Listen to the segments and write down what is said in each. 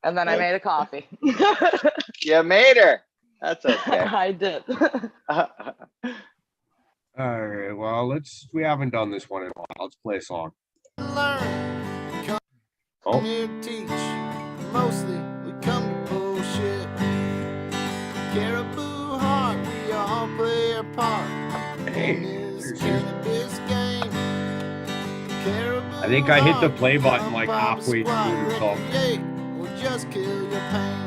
And then I made a coffee. You made her. That's okay. I did. All right, well, we haven't done this one in a while. Let's play a song. Learn. Oh. Here to teach. Mostly we come to bullshit. Cariboo Hart, we all play our part. Hey, in this there's yours. cannabis game. Cariboo I think I hit the Hart, play button come like pop a halfway squat, through the song. recreate, or just kill your pain.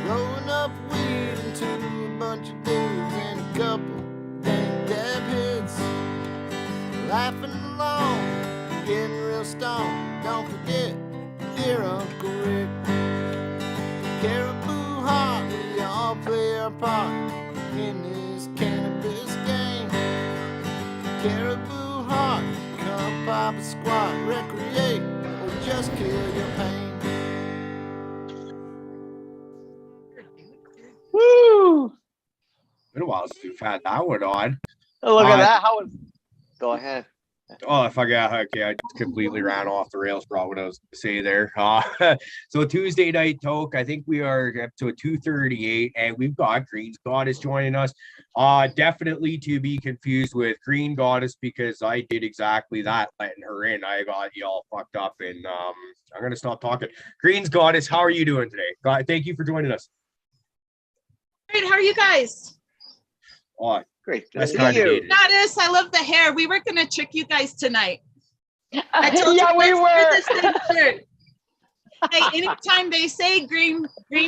Rolling up weed into a bunch of dudes and a couple dang dab hits. Laughing along, getting real stoned. Don't forget, dear Uncle Rick. Cariboo Hart, we all play our part in this cannabis game. Cariboo Hart, come pop a squat, recreate, or just kill your pain. Woo! Been a while since we've had that one on. Oh, look at that. How was? Go ahead. Oh, I forgot. Okay, I completely ran off the rails for what I was going to say there. So Tuesday night, Toke, I think we are up to a 2:38, and we've got Greenz Goddess joining us. Definitely to be confused with Green Goddess, because I did exactly that, letting her in. I got you all fucked up, and I'm going to stop talking. Greenz Goddess, how are you doing today? Thank you for joining us. Great, how are you guys? Oh, Great. that's See kind of you. dated. Goddess, I love the hair. We were gonna trick you guys tonight. I told Yeah, you we let's were. wear the same shirt. Hey, anytime they say green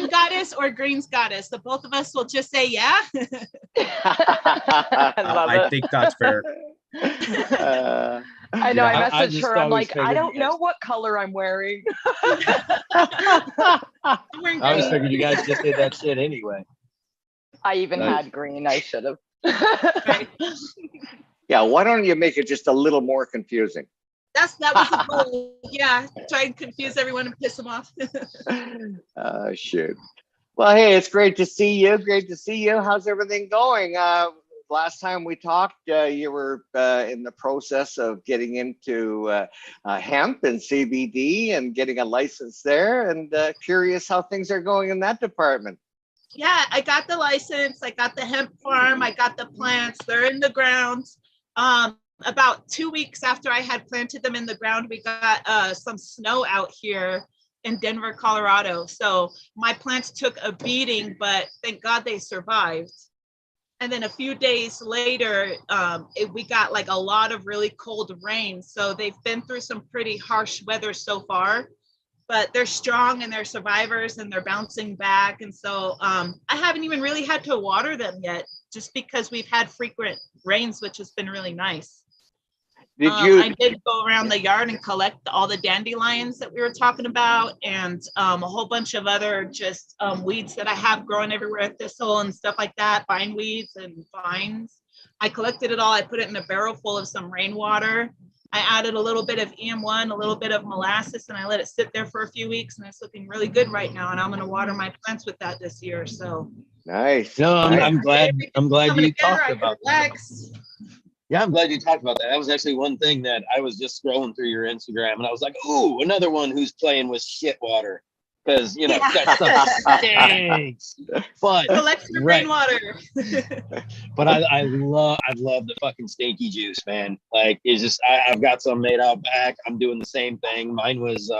Goddess or Greenz Goddess, the both of us will just say yeah. I love I it. think that's fair. I know. Yeah, I I messaged just her. I'm always like, I figured don't you know guys- what color I'm wearing. I'm wearing I always green. figured you guys just did that shit anyway. I even Nice. had green. I should have. Right. Yeah, why don't you make it just a little more confusing? That was the goal. Yeah, try and confuse everyone and piss them off. Shoot. Well, hey, it's great to see you. Great to see you. How's everything going? Last time we talked, you were in the process of getting into hemp and CBD and getting a license there, and curious how things are going in that department. Yeah, I got the license. I got the hemp farm. I got the plants. They're in the ground. About 2 weeks after I had planted them in the ground, we got some snow out here in Denver, Colorado. So my plants took a beating, but thank God they survived. And then a few days later, we got like a lot of really cold rain. So they've been through some pretty harsh weather so far, but they're strong and they're survivors and they're bouncing back. And so I haven't even really had to water them yet, just because we've had frequent rains, which has been really nice. I did go around the yard and collect all the dandelions that we were talking about, and a whole bunch of other just weeds that I have growing everywhere, thistle and stuff like that, vine weeds and vines. I collected it all. I put it in a barrel full of some rainwater. I added a little bit of EM1, a little bit of molasses, and I let it sit there for a few weeks, and it's looking really good right now. And I'm going to water my plants with that this year. So Nice. No, Nice. I'm glad you talked about that. relax. Yeah, I'm glad you talked about that. That was actually one thing that I was just scrolling through your Instagram and I was like, ooh, another one who's playing with shit water. Because, you know, that stuff stinks. But Collect your right. rainwater. But I love the fucking stinky juice, man. Like, it's just I've got some made out back. I'm doing the same thing. Mine was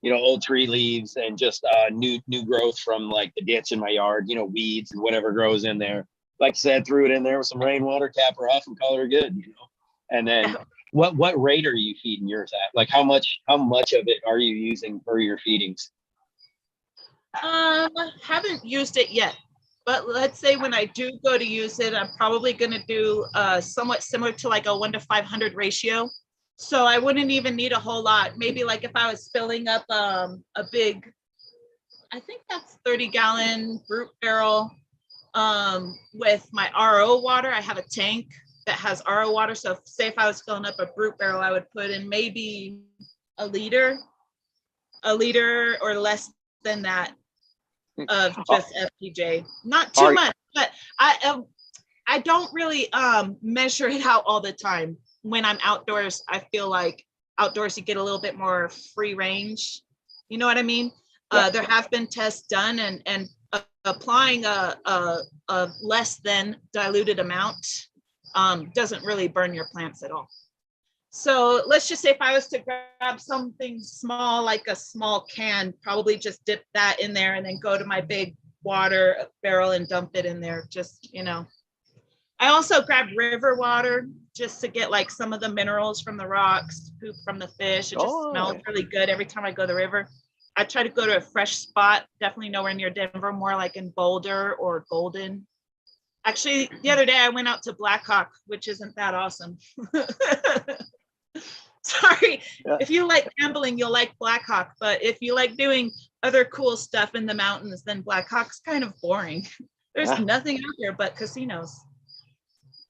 old tree leaves and just new growth from like the ditch in my yard, weeds and whatever grows in there. Like I said, threw it in there with some rainwater, cap her off and call her good, And then what rate are you feeding yours at? Like how much of it are you using for your feedings? Haven't used it yet, but let's say when I do go to use it, I'm probably going to do somewhat similar to like a 1 to 500 ratio. So I wouldn't even need a whole lot. Maybe like if I was filling up a big, I think that's 30-gallon brute barrel with my RO water. I have a tank that has RO water. So say if I was filling up a brute barrel, I would put in maybe a liter or less than that of just FPJ. Not too much, but I don't really measure it out all the time. When I'm outdoors, I feel like outdoors you get a little bit more free range. You know what I mean? Yeah. There have been tests done, and applying a less than diluted amount doesn't really burn your plants at all. So let's just say if I was to grab something small, like a small can, probably just dip that in there and then go to my big water barrel and dump it in there. Just, you know, I also grab river water just to get like some of the minerals from the rocks, poop from the fish. It just smells really good every time I go to the river. I try to go to a fresh spot, definitely nowhere near Denver, more like in Boulder or Golden. Actually, the other day I went out to Blackhawk, which isn't that awesome. Sorry, if you like gambling, you'll like Blackhawk, but if you like doing other cool stuff in the mountains, then Blackhawk's kind of boring. There's nothing out there but casinos.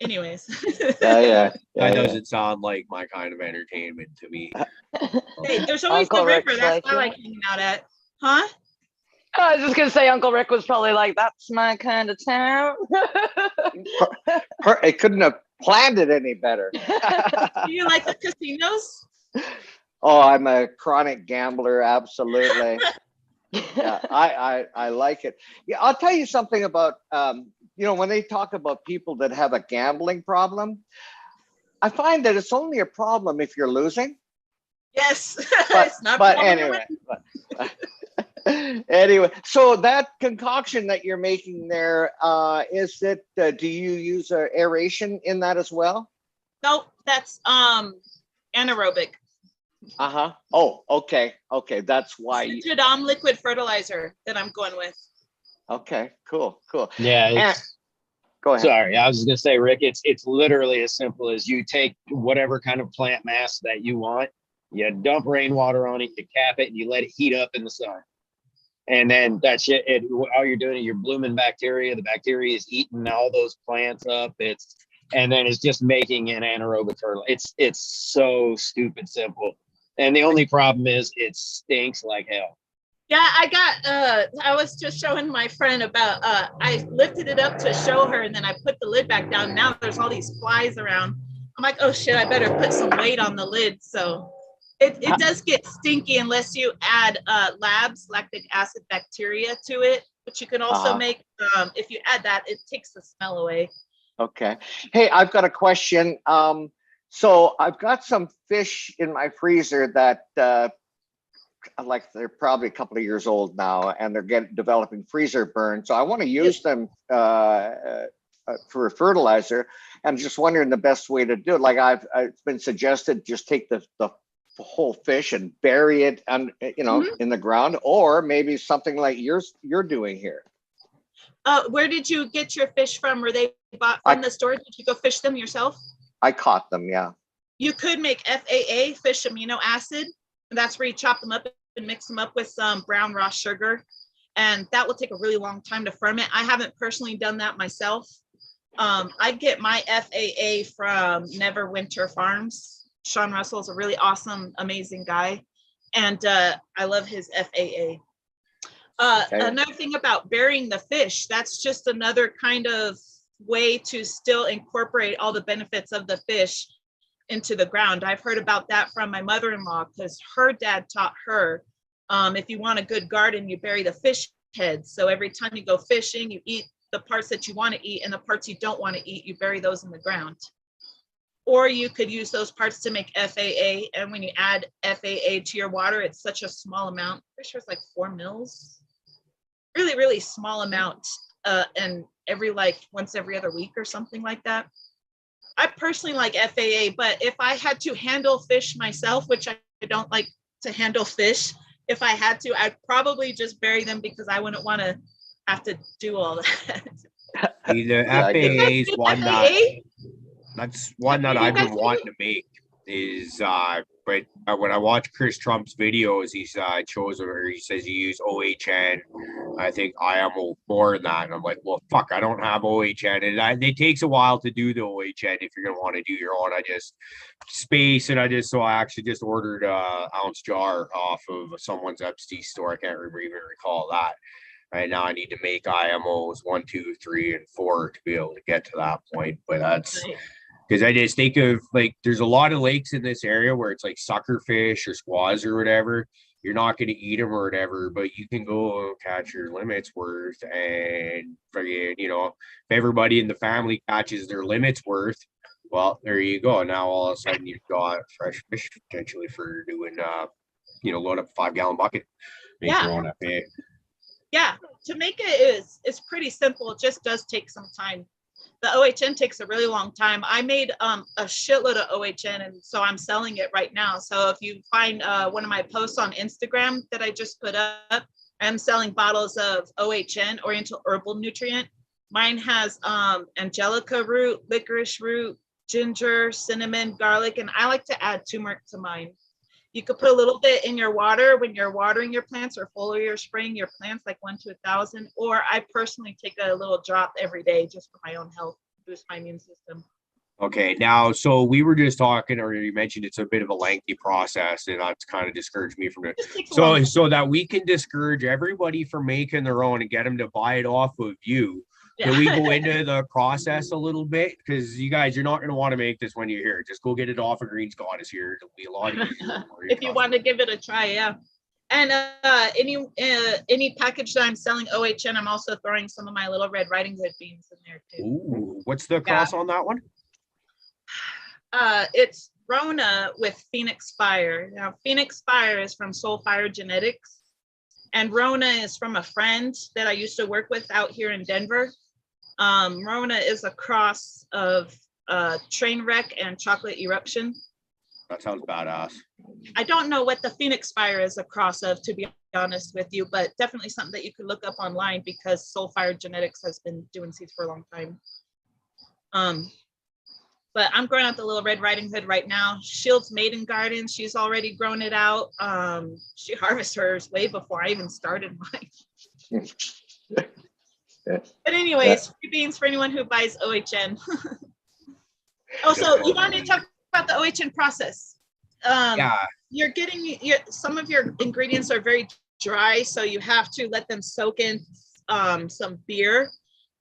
Anyways. That doesn't sound like my kind of entertainment to me. Hey, there's always Uncle the river. Rick's That's like, what I like hanging out at. Huh? I was just gonna say Uncle Rick was probably like, that's my kind of town. It couldn't have planned it any better. Do you like the casinos? Oh, I'm a chronic gambler, absolutely. Yeah, I like it. Yeah, I'll tell you something about you know, when they talk about people that have a gambling problem, I find that it's only a problem if you're losing. Yes. But, It's not but problem anyway. Anyway, so that concoction that you're making there, is it, do you use aeration in that as well? Nope, that's anaerobic. Uh-huh. Oh, okay. Okay. That's why you, Liquid fertilizer that I'm going with. okay, cool. Yeah. And, go ahead. Sorry, I was just gonna say, Rick, it's literally as simple as you take whatever kind of plant mass that you want, you dump rainwater on it, you cap it, and you let it heat up in the sun. And then that shit, all you're doing is you're blooming bacteria. The bacteria is eating all those plants up. And then it's just making an anaerobic fertilizer. It's so stupid simple. And the only problem is it stinks like hell. Yeah, I was just showing my friend about, I lifted it up to show her and then I put the lid back down. Now there's all these flies around. I'm like, oh shit, I better put some weight on the lid. So it does get stinky unless you add lactic acid bacteria to it, but you can also make, if you add that, it takes the smell away. Okay. Hey, I've got a question. So I've got some fish in my freezer that like they're probably a couple of years old now and they're developing freezer burn. So I want to use them for fertilizer. I'm just wondering the best way to do it. Like it's been suggested, just take the whole fish and bury it in the ground, or maybe something like you're doing here. Where did you get your fish from? Were they bought from the store? Did you go fish them yourself? I caught them, yeah. You could make FAA, fish amino acid. And that's where you chop them up and mix them up with some brown raw sugar. And that will take a really long time to ferment. I haven't personally done that myself. I get my FAA from Neverwinter Farms. Sean Russell is a really awesome, amazing guy. And I love his FAA. Another thing about burying the fish, that's just another kind of way to still incorporate all the benefits of the fish into the ground. I've heard about that from my mother-in-law because her dad taught her, if you want a good garden, you bury the fish heads. So every time you go fishing, you eat the parts that you want to eat, and the parts you don't want to eat, you bury those in the ground. Or you could use those parts to make FAA. And when you add FAA to your water, it's such a small amount. I'm pretty sure it's like 4 mils. Really, really small amount. And once every other week or something like that. I personally like FAA, but if I had to handle fish myself, which I don't like to handle fish, if I had to, I'd probably just bury them because I wouldn't want to have to do all that. The FAA is one that's one that I've been wanting to make is but when I watch Chris Trump's videos, he says he used OHN. I think IMO more than that. And I'm like, well, fuck, I don't have OHN. And it takes a while to do the OHN if you're going to want to do your own. I just I actually just ordered a ounce jar off of someone's Etsy store. I can't even recall that. Right now I need to make IMOs 1, 2, 3, and 4 to be able to get to that point. But Because I just think of like, there's a lot of lakes in this area where it's like sucker fish or squaws or whatever. You're not going to eat them or whatever, but you can go catch your limit's worth. And forget, you know, if everybody in the family catches their limit's worth, well, there you go. Now all of a sudden you've got fresh fish potentially for doing, you know, load up a 5-gallon bucket, make your own FA. Yeah, to make it is pretty simple. It just does take some time. The OHN takes a really long time. I made a shitload of OHN, and so I'm selling it right now. So if you find one of my posts on Instagram that I just put up, I'm selling bottles of OHN, Oriental Herbal Nutrient. Mine has angelica root, licorice root, ginger, cinnamon, garlic, and I like to add turmeric to mine. You could put a little bit in your water when you're watering your plants or foliar spraying your plants, like 1 to 1,000. Or I personally take a little drop every day just for my own health, boost my immune system. Okay, now, so we were just talking, or you mentioned it's a bit of a lengthy process, and that's kind of discouraged me from it. So that we can discourage everybody from making their own and get them to buy it off of you. Can we go into the process a little bit? Because you guys, you're not going to want to make this when you're here. Just go get it off of Greenz Goddess here. It'll be a lot easier for you. If you want to give it a try, yeah. And any package that I'm selling OHN, I'm also throwing some of my little Red Riding Hood beans in there too. Ooh, what's the cross on that one? It's Rona with Phoenix Fire. Now, Phoenix Fire is from Soulfire Genetics, and Rona is from a friend that I used to work with out here in Denver. Rona is a cross of Trainwreck and Chocolate Eruption. That sounds badass. I don't know what the Phoenix Fire is a cross of, to be honest with you, but definitely something that you could look up online because Soulfire Genetics has been doing seeds for a long time. But I'm growing out the little Red Riding Hood right now. Shield's Maiden Garden, she's already grown it out. She harvests hers way before I even started mine. But anyways, free beans for anyone who buys OHN. Also, you want to talk about the OHN process? You're getting some of your ingredients are very dry, so you have to let them soak in some beer.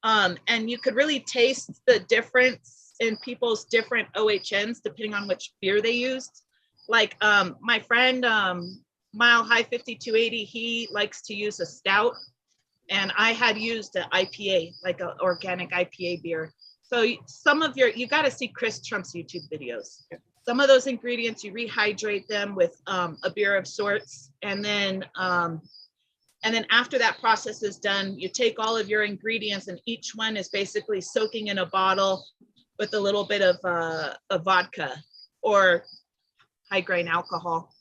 And you could really taste the difference in people's different OHNs depending on which beer they used. Like my friend Mile High 5280, he likes to use a stout, and I had used an IPA, like an organic IPA beer. So some of you got to see Chris Trump's YouTube videos. Some of those ingredients, you rehydrate them with a beer of sorts, and then after that process is done, you take all of your ingredients, and each one is basically soaking in a bottle with a little bit of vodka or high grain alcohol.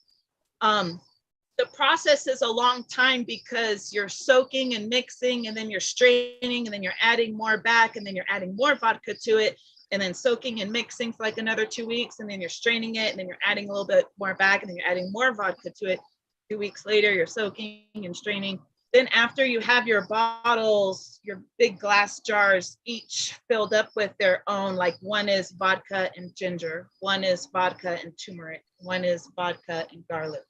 The process is a long time because you're soaking and mixing, and then you're straining, and then you're adding more back, and then you're adding more vodka to it, and then soaking and mixing for like another 2 weeks, and then you're straining it, and then you're adding a little bit more back, and then you're adding more vodka to it. 2 weeks later, you're soaking and straining. Then after you have your bottles, your big glass jars, each filled up with their own, like one is vodka and ginger, one is vodka and turmeric, one is vodka and garlic.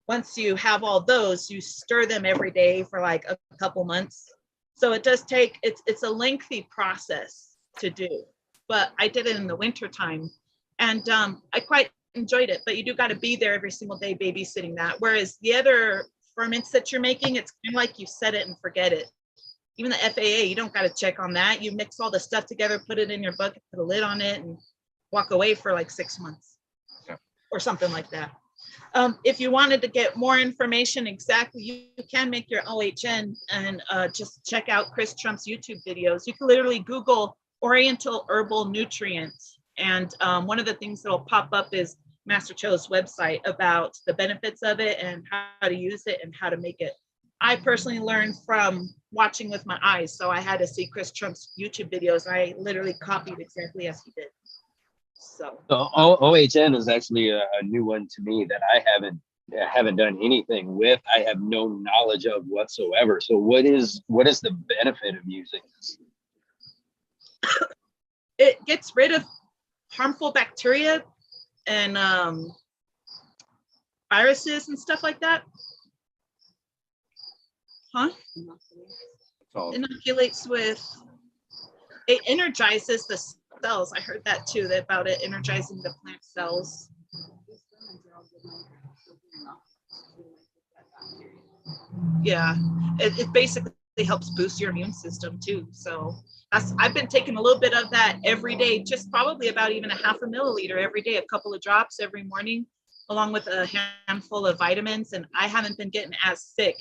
Once you have all those, you stir them every day for like a couple months. So it does take, it's a lengthy process to do, but I did it in the winter time, and I quite enjoyed it, but you do got to be there every single day babysitting that. Whereas the other ferments that you're making, it's kind of like you set it and forget it. Even the FAA, you don't got to check on that. You mix all the stuff together, put it in your bucket, put a lid on it, and walk away for like 6 months or something like that. If you wanted to get more information exactly, you can make your OHN and just check out Chris Trump's YouTube videos. You can literally Google Oriental Herbal Nutrients, and one of the things that will pop up is Master Cho's website about the benefits of it and how to use it and how to make it. I personally learned from watching with my eyes, so I had to see Chris Trump's YouTube videos. I literally copied exactly as he did. So OHN is actually a new one to me that I haven't done anything with. I have no knowledge of whatsoever. So what is the benefit of using this? It gets rid of harmful bacteria and viruses and stuff like that. Inoculates with, it energizes the cells. I heard that too, that about it energizing the plant cells. Yeah, it basically helps boost your immune system too. So I've been taking a little bit of that every day, just probably about even a half a milliliter every day, a couple of drops every morning, along with a handful of vitamins. And I haven't been getting as sick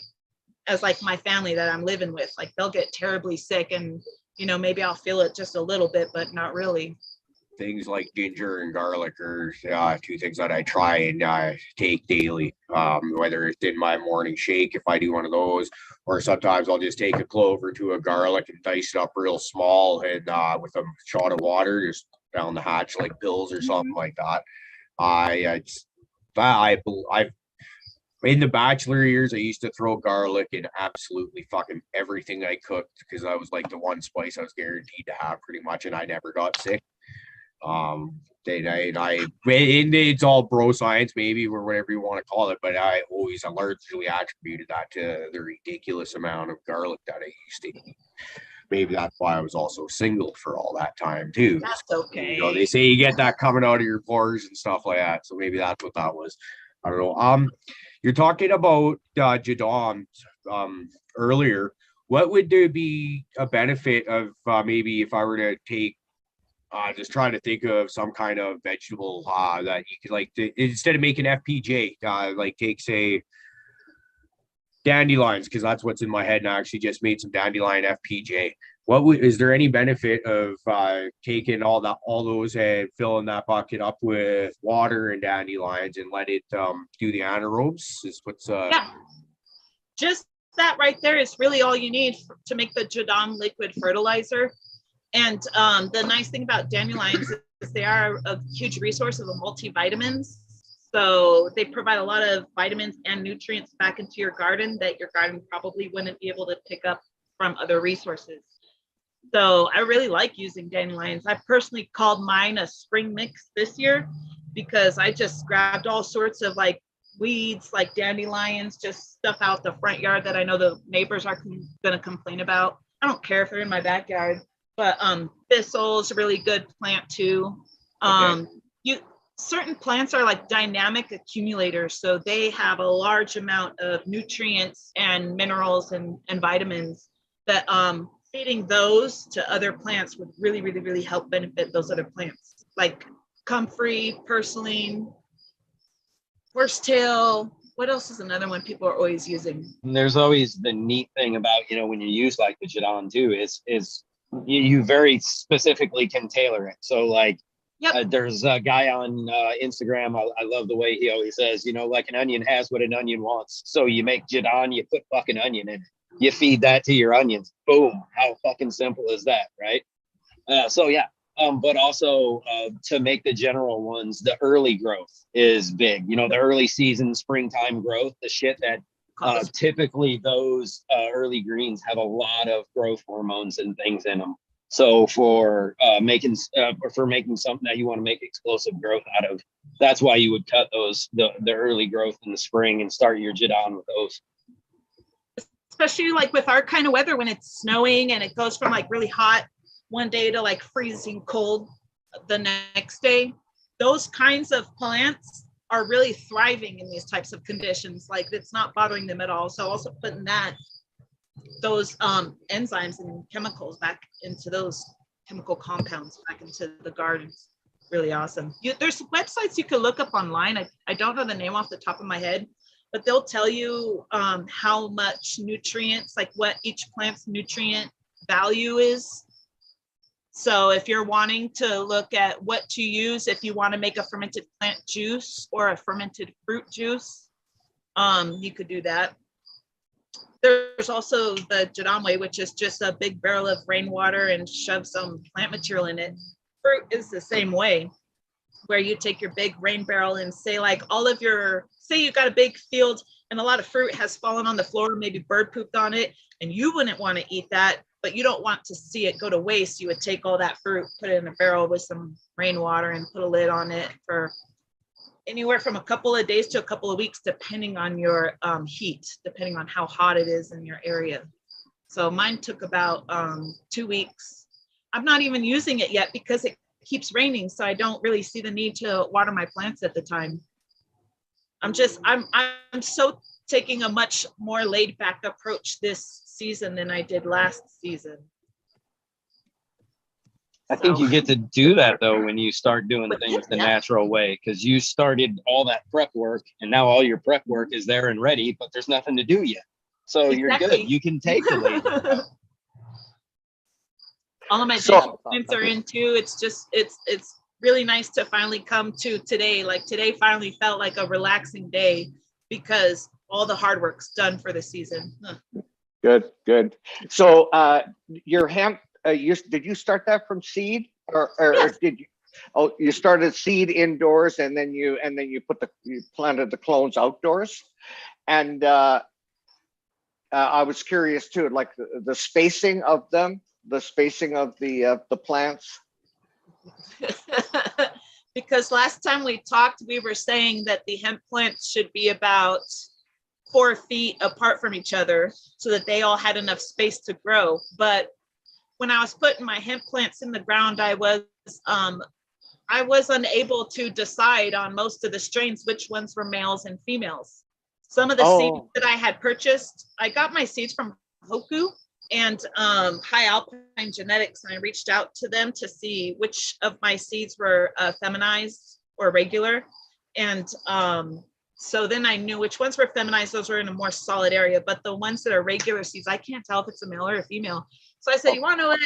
as like my family that I'm living with. Like they'll get terribly sick and, you know, maybe I'll feel it just a little bit, but not really. Things like ginger and garlic are two things that I try and take daily, whether it's in my morning shake, if I do one of those, or sometimes I'll just take a clove or two of garlic and dice it up real small and with a shot of water, just down the hatch like pills or something like that. I've in the bachelor years, I used to throw garlic in absolutely fucking everything I cooked because I was like the one spice I was guaranteed to have pretty much, and I never got sick. It's all bro science maybe, or whatever you want to call it, but I always largely attributed that to the ridiculous amount of garlic that I used to eat. Maybe that's why I was also single for all that time too. That's okay. You know, they say you get that coming out of your pores and stuff like that, so maybe that's what that was. I don't know. You're talking about Jadam earlier. What would there be a benefit of maybe if I were to take just trying to think of some kind of vegetable that you could like instead of making FPJ, like take say dandelions, because that's what's in my head, and I actually just made some dandelion FPJ. Is there any benefit of taking all those and filling that bucket up with water and dandelions and let it do the anaerobes? Yeah, just that right there is really all you need to make the Jadam liquid fertilizer. And the nice thing about dandelions is they are a huge resource of the multivitamins. So they provide a lot of vitamins and nutrients back into your garden that your garden probably wouldn't be able to pick up from other resources. So I really like using dandelions. I personally called mine a spring mix this year because I just grabbed all sorts of like weeds, like dandelions, just stuff out the front yard that I know the neighbors are going to complain about. I don't care if they're in my backyard. But thistle's a really good plant too. Certain plants are like dynamic accumulators, so they have a large amount of nutrients and minerals and vitamins that feeding those to other plants would really, really, really help benefit those other plants, like comfrey, purslane, horsetail. What else is another one people are always using? And there's always the neat thing about, you know, when you use like the Jadam too, is you very specifically can tailor it. So like, there's a guy on Instagram. I love the way he always says, you know, like an onion has what an onion wants. So you make Jadam, you put fucking onion in it. You feed that to your onions. Boom. How fucking simple is that, right? But also to make the general ones, the early growth is big. You know, the early season, springtime growth, the shit that typically those early greens have a lot of growth hormones and things in them. So for making something that you want to make explosive growth out of, that's why you would cut those the early growth in the spring and start your Jadam with those. Especially like with our kind of weather when it's snowing and it goes from like really hot one day to like freezing cold the next day. Those kinds of plants are really thriving in these types of conditions. Like it's not bothering them at all. So also putting those enzymes and chemicals back into those chemical compounds back into the gardens, really awesome. There's websites you can look up online. I don't know the name off the top of my head, but they'll tell you how much nutrients, like what each plant's nutrient value is. So if you're wanting to look at what to use, if you want to make a fermented plant juice or a fermented fruit juice, you could do that. There's also the Jadam way, which is just a big barrel of rainwater and shove some plant material in it. Fruit is the same way, where you take your big rain barrel and say like say you've got a big field and a lot of fruit has fallen on the floor, maybe bird pooped on it, and you wouldn't want to eat that, but you don't want to see it go to waste. You would take all that fruit, put it in a barrel with some rainwater and put a lid on it for anywhere from a couple of days to a couple of weeks, depending on your heat, depending on how hot it is in your area. So mine took about 2 weeks. I'm not even using it yet because keeps raining, so I don't really see the need to water my plants at the time. I'm so taking a much more laid back approach this season than I did last season. I think you get to do that though when you start doing things the Yeah. natural way, because you started all that prep work and now all your prep work is there and ready, but there's nothing to do yet. So you're good. You can take the labor. All of my plants are in too. It's just it's really nice to finally come to today. Like today finally felt like a relaxing day because all the hard work's done for the season. Good. So your hemp, did you start that from seed, or Yes. did you? Oh, you started seed indoors, and then you planted the clones outdoors, and I was curious too, like the spacing of them, the spacing of the plants. Because last time we talked, we were saying that the hemp plants should be about 4 feet apart from each other so that they all had enough space to grow. But when I was putting my hemp plants in the ground, I was unable to decide on most of the strains which ones were males and females. Some of the seeds that I had purchased, I got my seeds from Hoku and Hypathetical Genetics, and I reached out to them to see which of my seeds were feminized or regular. And so then I knew which ones were feminized. Those were in a more solid area, but the ones that are regular seeds, I can't tell if it's a male or a female. So I said, you want to know what?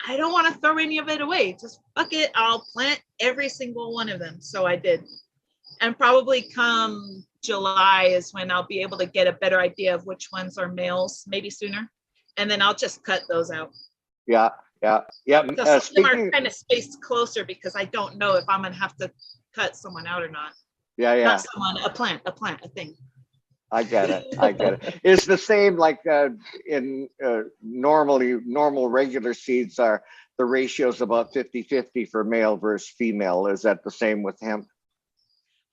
I don't want to throw any of it away. Just fuck it. I'll plant every single one of them. So I did. And probably come July is when I'll be able to get a better idea of which ones are males, maybe sooner. And then I'll just cut those out. Yeah. So some of them are kind of spaced closer because I don't know if I'm going to have to cut someone out or not. Yeah. Not someone, a plant, a thing. I get it. It's the same like in normal regular seeds are the ratios about 50-50 for male versus female. Is that the same with hemp?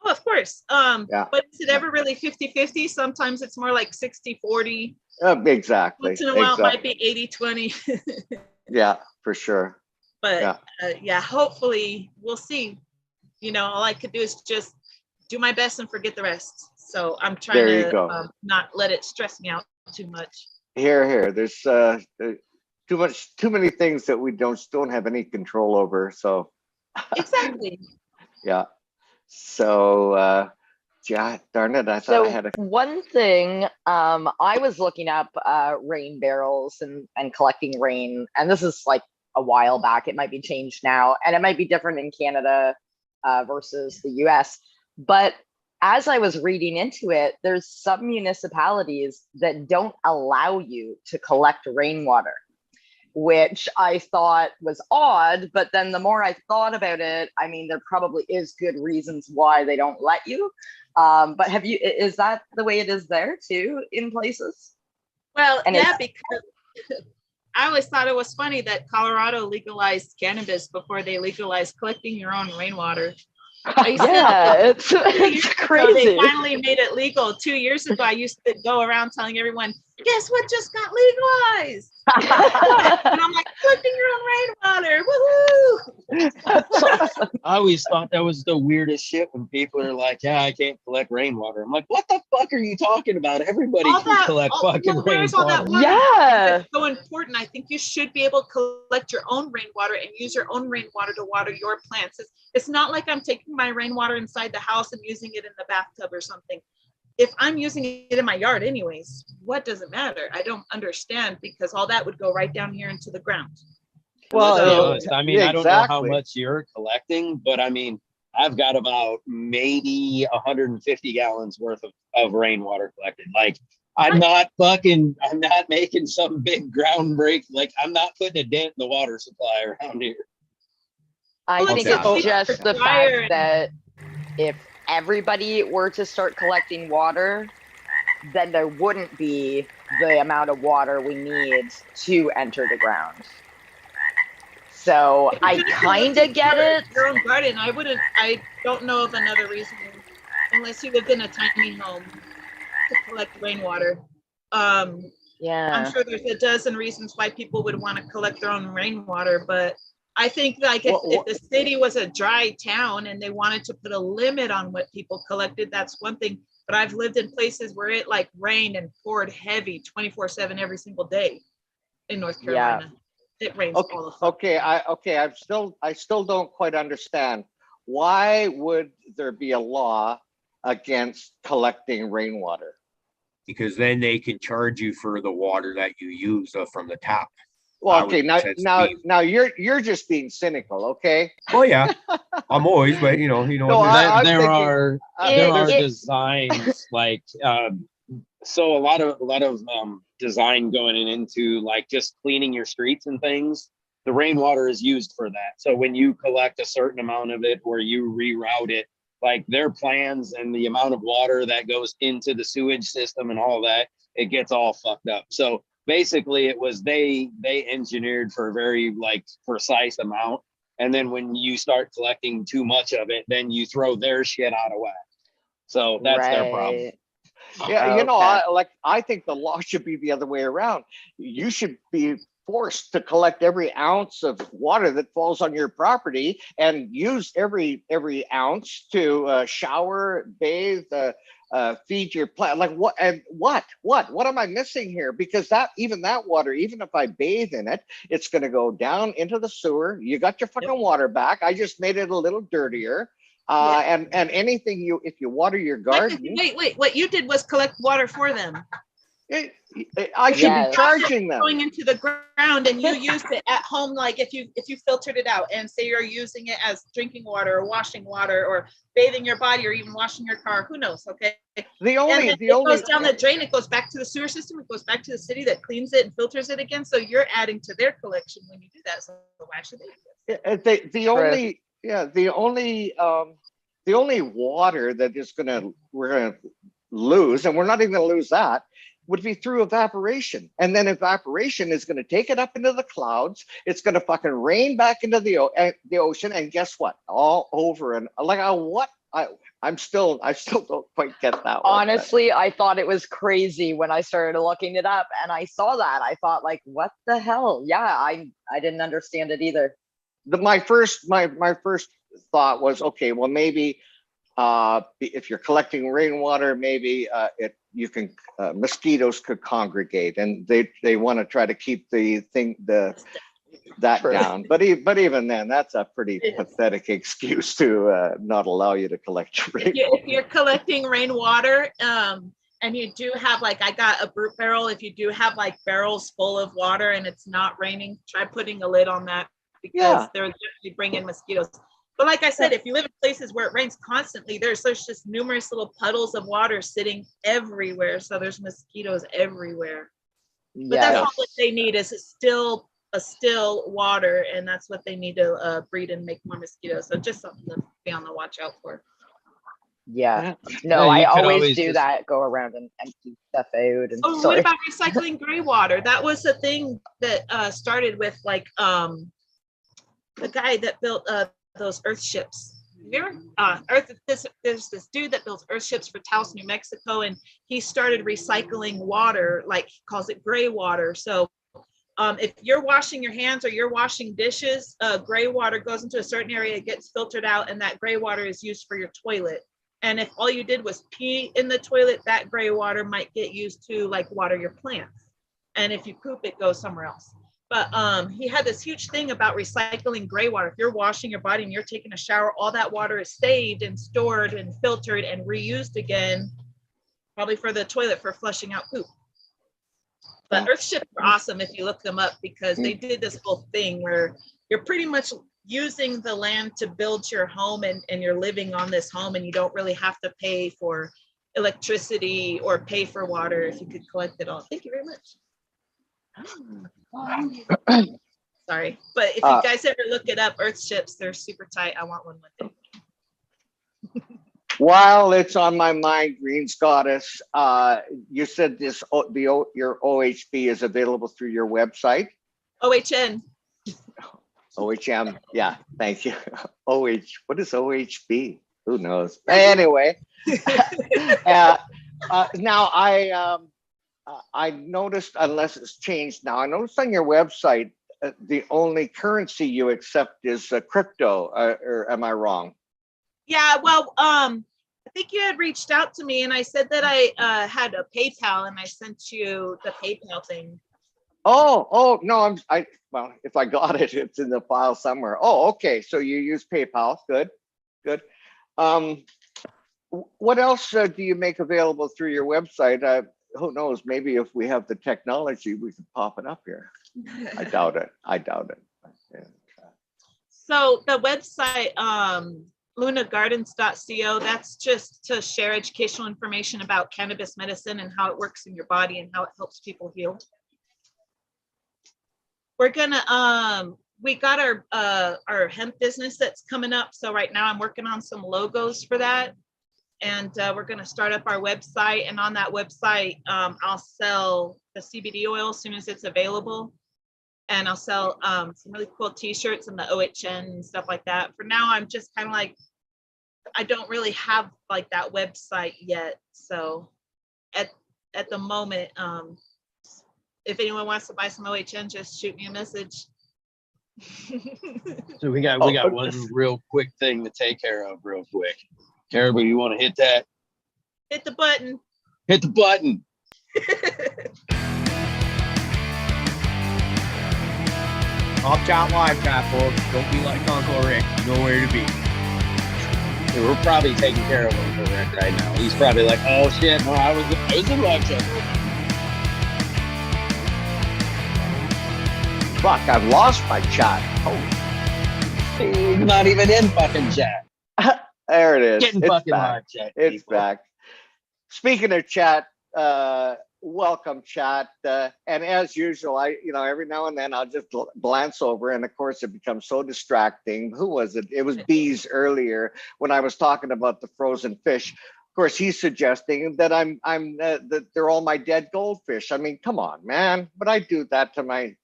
Oh, of course. But is it ever really 50-50? Sometimes it's more like 60-40. Exactly. Once in a while it might be 80-20. Yeah, for sure. But hopefully we'll see. You know, all I could do is just do my best and forget the rest. So I'm trying to not let it stress me out too much. Here. There's too many things that we don't have any control over. So exactly. Yeah. So darn it, I thought I had one thing. I was looking up rain barrels and collecting rain, and this is like a while back. It might be changed now, and it might be different in Canada versus the US. But as I was reading into it, there's some municipalities that don't allow you to collect rainwater, which I thought was odd. But then the more I thought about it, I mean, there probably is good reasons why they don't let you. But is that the way it is there too in places? Well, because I always thought it was funny that Colorado legalized cannabis before they legalized collecting your own rainwater. It's crazy. They finally made it legal 2 years ago. I used to go around telling everyone, guess what just got legalized? And I'm like, collecting your own rainwater. Woohoo! That's awesome. I always thought that was the weirdest shit when people are like, yeah, I can't collect rainwater. I'm like, what the fuck are you talking about? Everybody can collect fucking rainwater. Yeah. It's so important. I think you should be able to collect your own rainwater and use your own rainwater to water your plants. It's not like I'm taking my rainwater inside the house and using it in the bathtub or something. If I'm using it in my yard anyways, what does it matter? I don't understand, because all that would go right down here into the ground. Well, I mean, I don't know how much you're collecting, but I mean, I've got about maybe 150 gallons worth of rainwater collected. Like, I'm not making some big ground break. Like, I'm not putting a dent in the water supply around here. I think it's just the fact that if everybody were to start collecting water, then there wouldn't be the amount of water we need to enter the ground. So I kind of get it. Your own garden. I don't know of another reason, unless you lived in a tiny home, to collect rainwater. Yeah. I'm sure there's a dozen reasons why people would want to collect their own rainwater, but I think like if the city was a dry town and they wanted to put a limit on what people collected, that's one thing. But I've lived in places where it like rained and poured heavy 24/7 every single day in North Carolina. It rains all the time. I still don't quite understand. Why would there be a law against collecting rainwater? Because then they can charge you for the water that you use from the tap. Well, okay, now you're just being cynical, okay? Oh yeah, I'm always, but you know, No, there are designs like so a lot of design going into like just cleaning your streets and things. The rainwater is used for that. So when you collect a certain amount of it or you reroute it, like their plans and the amount of water that goes into the sewage system and all that, it gets all fucked up. So basically it was they engineered for a very like precise amount. And then when you start collecting too much of it, then you throw their shit out of whack. So that's their problem. Yeah, I think the law should be the other way around. You should be forced to collect every ounce of water that falls on your property and use every ounce to shower, bathe, feed your plant. Like what am I missing here? Because that water, even if I bathe in it, it's going to go down into the sewer. You got your fucking water back. I just made it a little dirtier. And anything if you water your garden. Wait, what you did was collect water for them. I should be charging them. Going into the ground and you used it at home, like if you filtered it out and say you're using it as drinking water or washing water or bathing your body or even washing your car, who knows? Okay. It goes down the drain, it goes back to the sewer system, it goes back to the city that cleans it and filters it again. So you're adding to their collection when you do that. So why should they do this? The only water that we're gonna lose, and we're not even gonna lose that, would be through evaporation. And then evaporation is going to take it up into the clouds. It's going to fucking rain back into the ocean. And guess what? All over. And like, I still don't quite get that. Honestly, I thought it was crazy when I started looking it up and I saw that. I thought like, what the hell? Yeah, I didn't understand it either. My first thought was, okay, well, maybe if you're collecting rainwater, maybe mosquitoes could congregate, and they want to try to keep that down. But even then, that's a pretty pathetic excuse to not allow you to collect rainwater. If you're collecting rainwater, and you do have like, I got a brute barrel. If you do have like barrels full of water and it's not raining, try putting a lid on that because they're definitely bringing mosquitoes. But like I said, if you live in places where it rains constantly, there's just numerous little puddles of water sitting everywhere. So there's mosquitoes everywhere. But that's all that they need is a still water, and that's what they need to breed and make more mosquitoes. So just something to be on the watch out for. Yeah. No, I always do that. Go around and empty stuff out. And what about recycling gray water? That was a thing that started with like the guy that built those earthships. There's this dude that builds earthships for Taos, New Mexico, and he started recycling water, like he calls it gray water. So if you're washing your hands or you're washing dishes, gray water goes into a certain area, it gets filtered out, and that gray water is used for your toilet. And if all you did was pee in the toilet, that gray water might get used to like water your plants. And if you poop, it goes somewhere else. But he had this huge thing about recycling gray water. If you're washing your body and you're taking a shower, all that water is saved and stored and filtered and reused again, probably for the toilet for flushing out poop. But earthships are awesome if you look them up, because they did this whole thing where you're pretty much using the land to build your home, and you're living on this home, and you don't really have to pay for electricity or pay for water if you could collect it all. Thank you very much. Sorry, but if you guys ever look it up, earthships, they're super tight. I want one day. While it's on my mind, Greenz Goddess, you said your OHB is available through your website. OHN. OHM, yeah, thank you. What is OHB? Who knows? Anyway, now I noticed, unless it's changed now, I noticed on your website the only currency you accept is crypto, or am I wrong? Yeah, well, I think you had reached out to me and I said that I had a PayPal and I sent you the PayPal thing. Oh, no, well, if I got it, it's in the file somewhere. Oh, okay. So you use PayPal. Good. What else do you make available through your website? Who knows? Maybe if we have the technology, we can pop it up here. I doubt it. Yeah. So the website, lunagardens.co, that's just to share educational information about cannabis medicine and how it works in your body and how it helps people heal. We're gonna we got our hemp business that's coming up. So right now I'm working on some logos for that. And we're gonna start up our website. And on that website, I'll sell the CBD oil as soon as it's available. And I'll sell some really cool t-shirts and the OHN and stuff like that. For now, I'm just kind of like, I don't really have like that website yet. So at the moment, if anyone wants to buy some OHN, just shoot me a message. So we got one real quick thing to take care of real quick. Caribou, you want to hit that? Hit the button. Hit the button. Off chat live chat, folks. Don't be like Uncle Rick. You know where to be. We're probably taking care of Uncle Rick right now. He's probably like, oh shit, no, I was in live chat. Fuck, I've lost my chat. Holy. He's not even in fucking chat. There it is. Getting It's fucking back. live chat. It's people. back. Speaking of chat, welcome chat. And as usual, every now and then I'll just glance over, and of course it becomes so distracting. Who was it? It was Bees earlier when I was talking about the frozen fish. Of course, he's suggesting that that they're all my dead goldfish. I mean, come on, man. Would I do that to my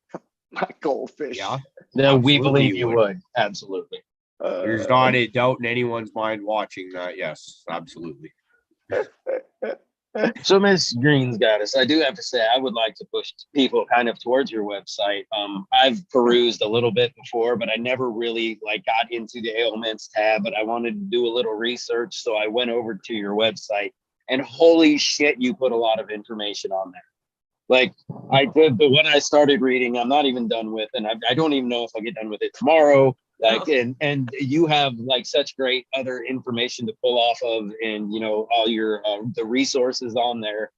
goldfish? Yeah. No, we Absolutely believe you would. Absolutely. There's not a doubt in anyone's mind watching that. Yes, absolutely. So Ms. Greenz Goddess, I do have to say I would like to push people kind of towards your website. I've perused a little bit before, but I never really got into the ailments tab, but I wanted to do a little research. So I went over to your website and holy shit, you put a lot of information on there. Like I did, but when I started reading, I'm not even done with, and I don't even know if I'll get done with it tomorrow. And you have such great other information to pull off of, and all your the resources on there.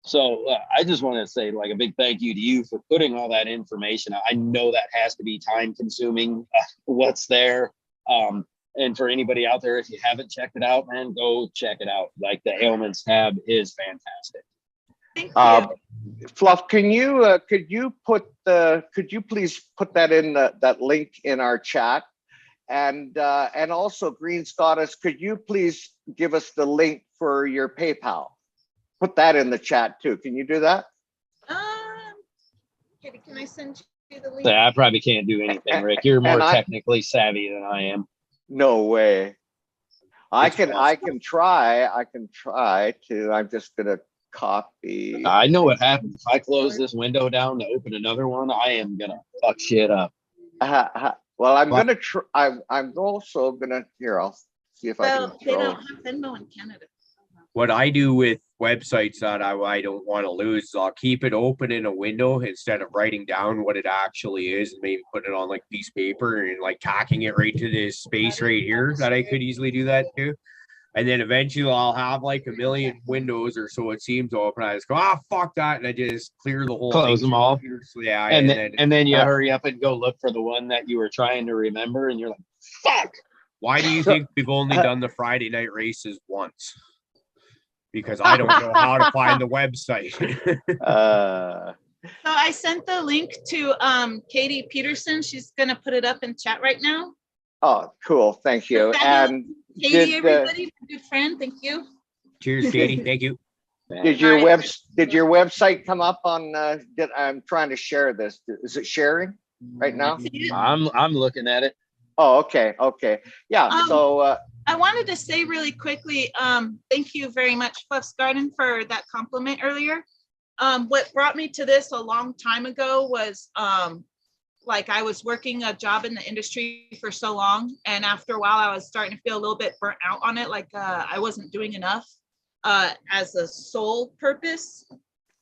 So I just want to say a big thank you to you for putting all that information. I know that has to be time consuming. What's there, and for anybody out there, if you haven't checked it out, man, go check it out. The ailments tab is fantastic. Thank you. Fluff, could you please put that in that link in our chat, and also Greenz Goddess, could you please give us the link for your PayPal? Put that in the chat too. Can you do that? Katie, can I send you the link? Yeah, I probably can't do anything, Rick. You're more technically savvy than I am. No way. I can try to. I'm just gonna copy. I know what happens. If I close this window down to open another one, I am gonna fuck shit up. Well, I'm gonna try. I'm also gonna I'll see if I can. They don't have Venmo in Canada. What I do with websites that I don't want to lose is I'll keep it open in a window instead of writing down what it actually is, and maybe put it on piece of paper and tacking it right to this space right here that I could easily do that too. And then eventually I'll have a million windows or so it seems open. I just go, fuck that. And I just clear the whole Close them all. Yeah. And then you hurry up and go look for the one that you were trying to remember. And you're like, fuck. Why do you think we've only done the Friday night races once? Because I don't know how to find the website. So I sent the link to Katie Peterson. She's going to put it up in chat right now. Oh, cool. Thank you. And Katie, everybody, my good friend. Thank you. Cheers, Katie. Thank you. Did your website come up on? I'm trying to share this. Is it sharing right now? I'm looking at it. Oh, okay. Yeah. So I wanted to say really quickly, thank you very much, Fluff's Garden, for that compliment earlier. What brought me to this a long time ago was like I was working a job in the industry for so long, and after a while I was starting to feel a little bit burnt out on it. Like I wasn't doing enough as a sole purpose.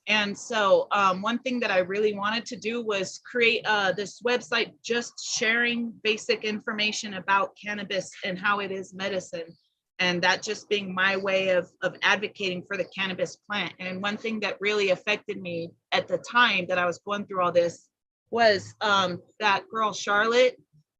And so one thing that I really wanted to do was create this website just sharing basic information about cannabis and how it is medicine. And that just being my way of advocating for the cannabis plant. And one thing that really affected me at the time that I was going through all this was that girl, Charlotte,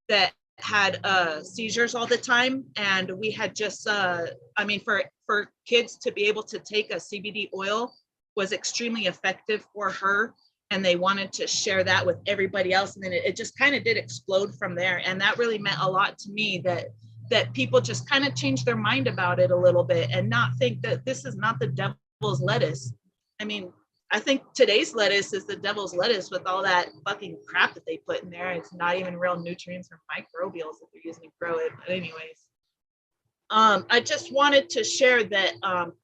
that had seizures all the time. And we had just, I mean, for kids to be able to take a CBD oil was extremely effective for her. And they wanted to share that with everybody else. And then it just kind of did explode from there. And that really meant a lot to me, that people just kind of change their mind about it a little bit and not think that this is not the devil's lettuce. I mean, I think today's lettuce is the devil's lettuce with all that fucking crap that they put in there. It's not even real nutrients or microbials that they're using to grow it. But anyways, I just wanted to share that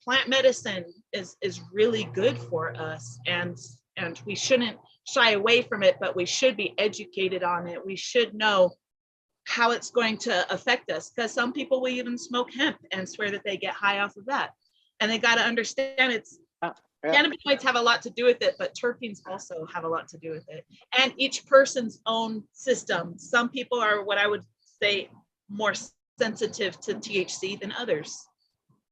plant medicine is really good for us, and we shouldn't shy away from it, but we should be educated on it. We should know how it's going to affect us, because some people will even smoke hemp and swear that they get high off of that. And they got to understand it's cannabinoids have a lot to do with it, but terpenes also have a lot to do with it. And each person's own system. Some people are what I would say more sensitive to THC than others.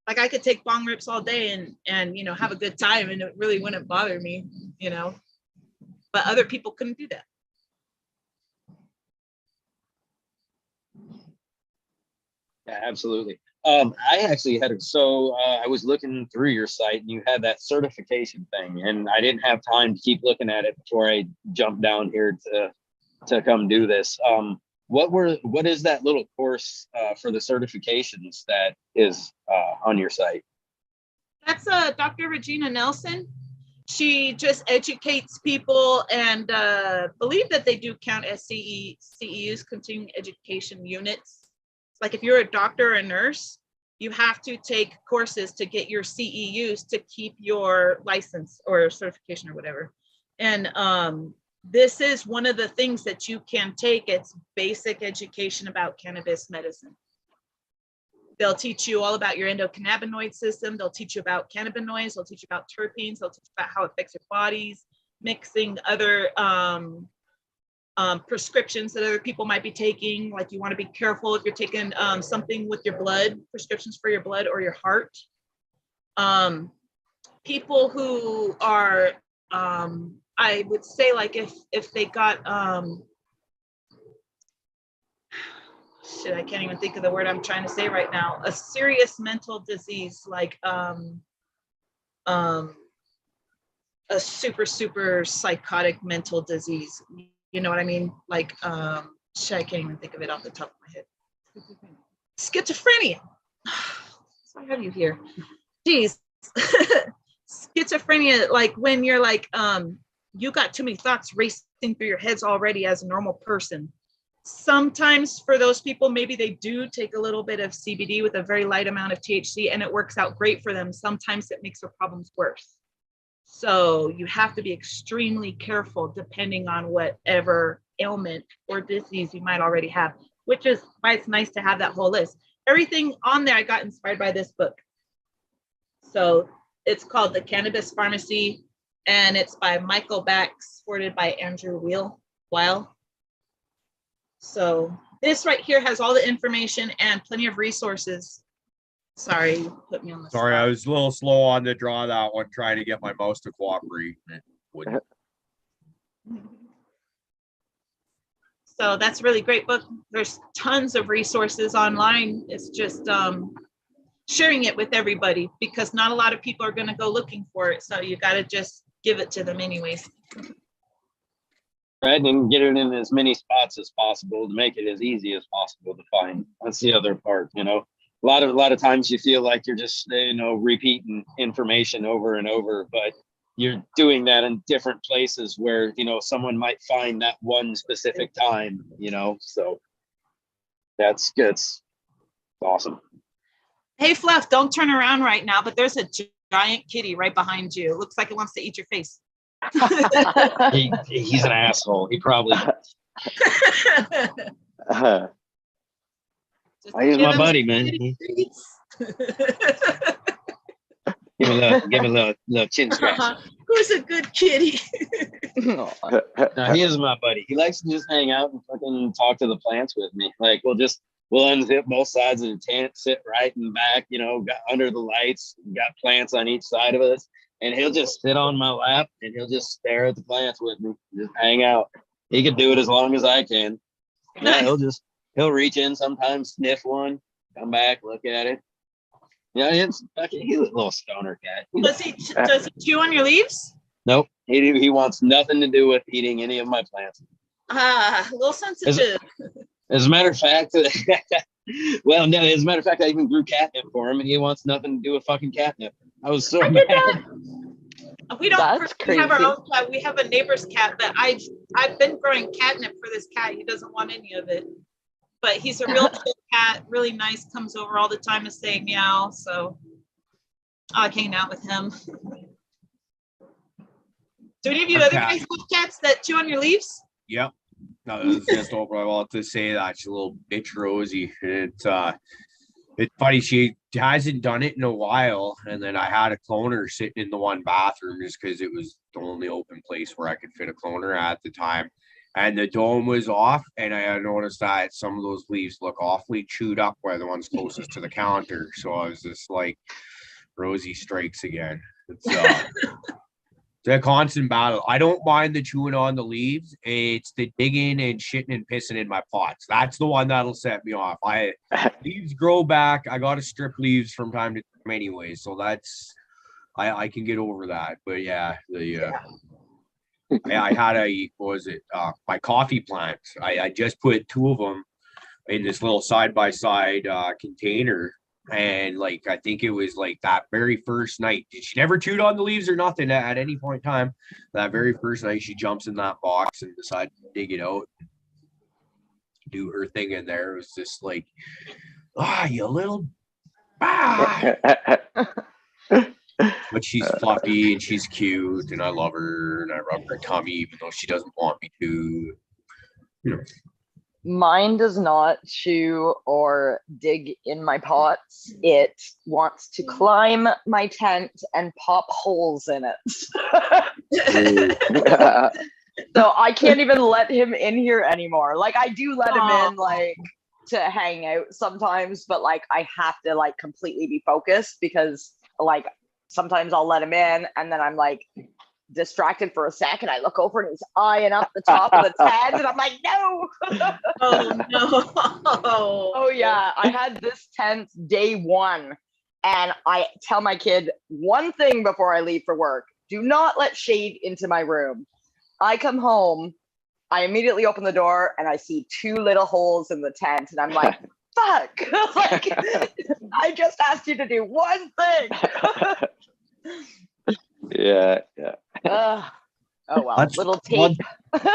Like I could take bong rips all day and you know, have a good time and it really wouldn't bother me, you know, but other people couldn't do that. Yeah, absolutely. I actually had I was looking through your site and you had that certification thing, and I didn't have time to keep looking at it before I jumped down here to come do this. What is that little course for the certifications that is on your site? That's Dr. Regina Nelson. She just educates people, and believe that they do count as CEUs, continuing education units. Like if you're a doctor or a nurse, you have to take courses to get your CEUs to keep your license or certification or whatever. And this is one of the things that you can take. It's basic education about cannabis medicine. They'll teach you all about your endocannabinoid system. They'll teach you about cannabinoids. They'll teach you about terpenes. They'll teach you about how it affects your bodies, mixing other prescriptions that other people might be taking. Like you want to be careful if you're taking something with your blood, prescriptions for your blood or your heart. People who are, I would say, like if they got, shit, I can't even think of the word I'm trying to say right now, a serious mental disease, like a super psychotic mental disease. You know what I mean? Like, shit, I can't even think of it off the top of my head. Schizophrenia. So I have you here. Jeez. Schizophrenia, like when you're like, you got too many thoughts racing through your heads already as a normal person. Sometimes for those people, maybe they do take a little bit of CBD with a very light amount of THC and it works out great for them. Sometimes it makes their problems worse. So you have to be extremely careful depending on whatever ailment or disease you might already have, which is why it's nice to have that whole list. Everything on there, I got inspired by this book. So it's called The Cannabis Pharmacy, and it's by Michael Bax, supported by Andrew Weil. So this right here has all the information and plenty of resources. Sorry, you put me on the spot. Sorry, I was a little slow on the draw that one, trying to get my mouse to cooperate. It wouldn't. So that's a really great book. There's tons of resources online. It's just sharing it with everybody, because not a lot of people are going to go looking for it. So you got to just give it to them anyways. Right, and get it in as many spots as possible to make it as easy as possible to find. That's the other part, you know. A lot of times you feel like you're just, you know, repeating information over and over, but you're doing that in different places where, you know, someone might find that one specific time, you know. So that's good. It's awesome. Hey, Fluff, don't turn around right now, but there's a giant kitty right behind you. It looks like it wants to eat your face. He's an asshole. He probably Just He's give my him buddy, some man. kitty treats. Give him a little chin scratch. Who's a good kitty? No, he is my buddy. He likes to just hang out and fucking talk to the plants with me. Like we'll unzip both sides of the tent, sit right in the back, got under the lights, got plants on each side of us, and he'll just sit on my lap and he'll just stare at the plants with me, just hang out. He could do it as long as I can. Yeah, he'll reach in sometimes, sniff one, come back, look at it. Yeah, he's a little stoner cat. Does he chew on your leaves? Nope. He wants nothing to do with eating any of my plants. A little sensitive. As a matter of fact, well, no, as a matter of fact, I even grew catnip for him, and he wants nothing to do with fucking catnip. I was so mad. We don't That's personally have our crazy. own cat. We have a neighbor's cat, but I've been growing catnip for this cat. He doesn't want any of it. But he's a real chill cat, really nice, comes over all the time to say meow. So I like hanging out with him. Do any of you other guys have cats that chew on your leaves? Yep. No, that was just what I wanted to say. That she's a little bitch Rosie. It's funny, she hasn't done it in a while, and then I had a cloner sitting in the one bathroom just because it was the only open place where I could fit a cloner at the time. And the dome was off, and I had noticed that some of those leaves look awfully chewed up where the ones closest to the counter. So I was just like, Rosie strikes again. It's a constant battle. I don't mind the chewing on the leaves. It's the digging and shitting and pissing in my pots. That's the one that'll set me off. Leaves grow back. I got to strip leaves from time to time anyway. So that's, I can get over that. But yeah, I had my coffee plant. I just put 2 of them in this little side-by-side container. And like, I think it was like that very first night, she never chewed on the leaves or nothing at any point in time. That very first night, she jumps in that box and decides to dig it out, do her thing in there. It was just like, you little, But she's fluffy and she's cute and I love her and I rub her tummy even though she doesn't want me to. Mine does not chew or dig in my pots. It wants to climb my tent and pop holes in it. So I can't even let him in here anymore. Like I do let him in like to hang out sometimes, but like I have to like completely be focused because like sometimes I'll let him in and then I'm like distracted for a second. I look over and he's eyeing up the top of the tent and I'm like, no. Oh no. Oh yeah. I had this tent day 1 and I tell my kid one thing before I leave for work. Do not let shade into my room. I come home, I immediately open the door and I see 2 little holes in the tent and I'm like, fuck. Like, I just asked you to do one thing. Yeah. Oh well, That's little tape.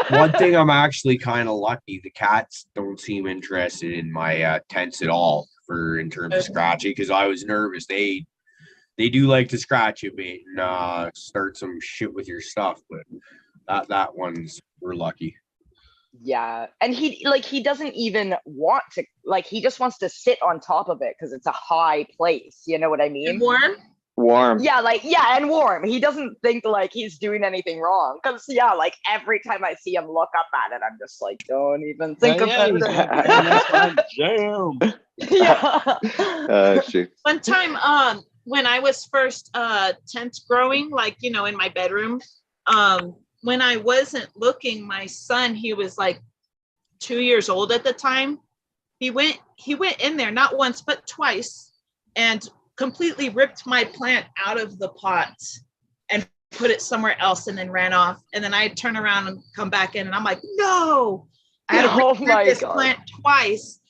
One thing I'm actually kind of lucky. The cats don't seem interested in my tents at all in terms of scratching because I was nervous. They do like to scratch a bit and start some shit with your stuff, but that one's we're lucky. Yeah, and he doesn't even want to, like he just wants to sit on top of it because it's a high place. You know what I mean? And warm. Yeah, and warm. He doesn't think like he's doing anything wrong. Because like every time I see him look up at it, I'm just like, don't even think about it. That's my jam. Yeah. Shoot. One time, when I was first tent growing, like in my bedroom, when I wasn't looking, my son, he was like 2 years old at the time. He went in there not once but twice, and completely ripped my plant out of the pot and put it somewhere else and then ran off. And then I turn around and come back in and I'm like, no, I had to rip this plant twice.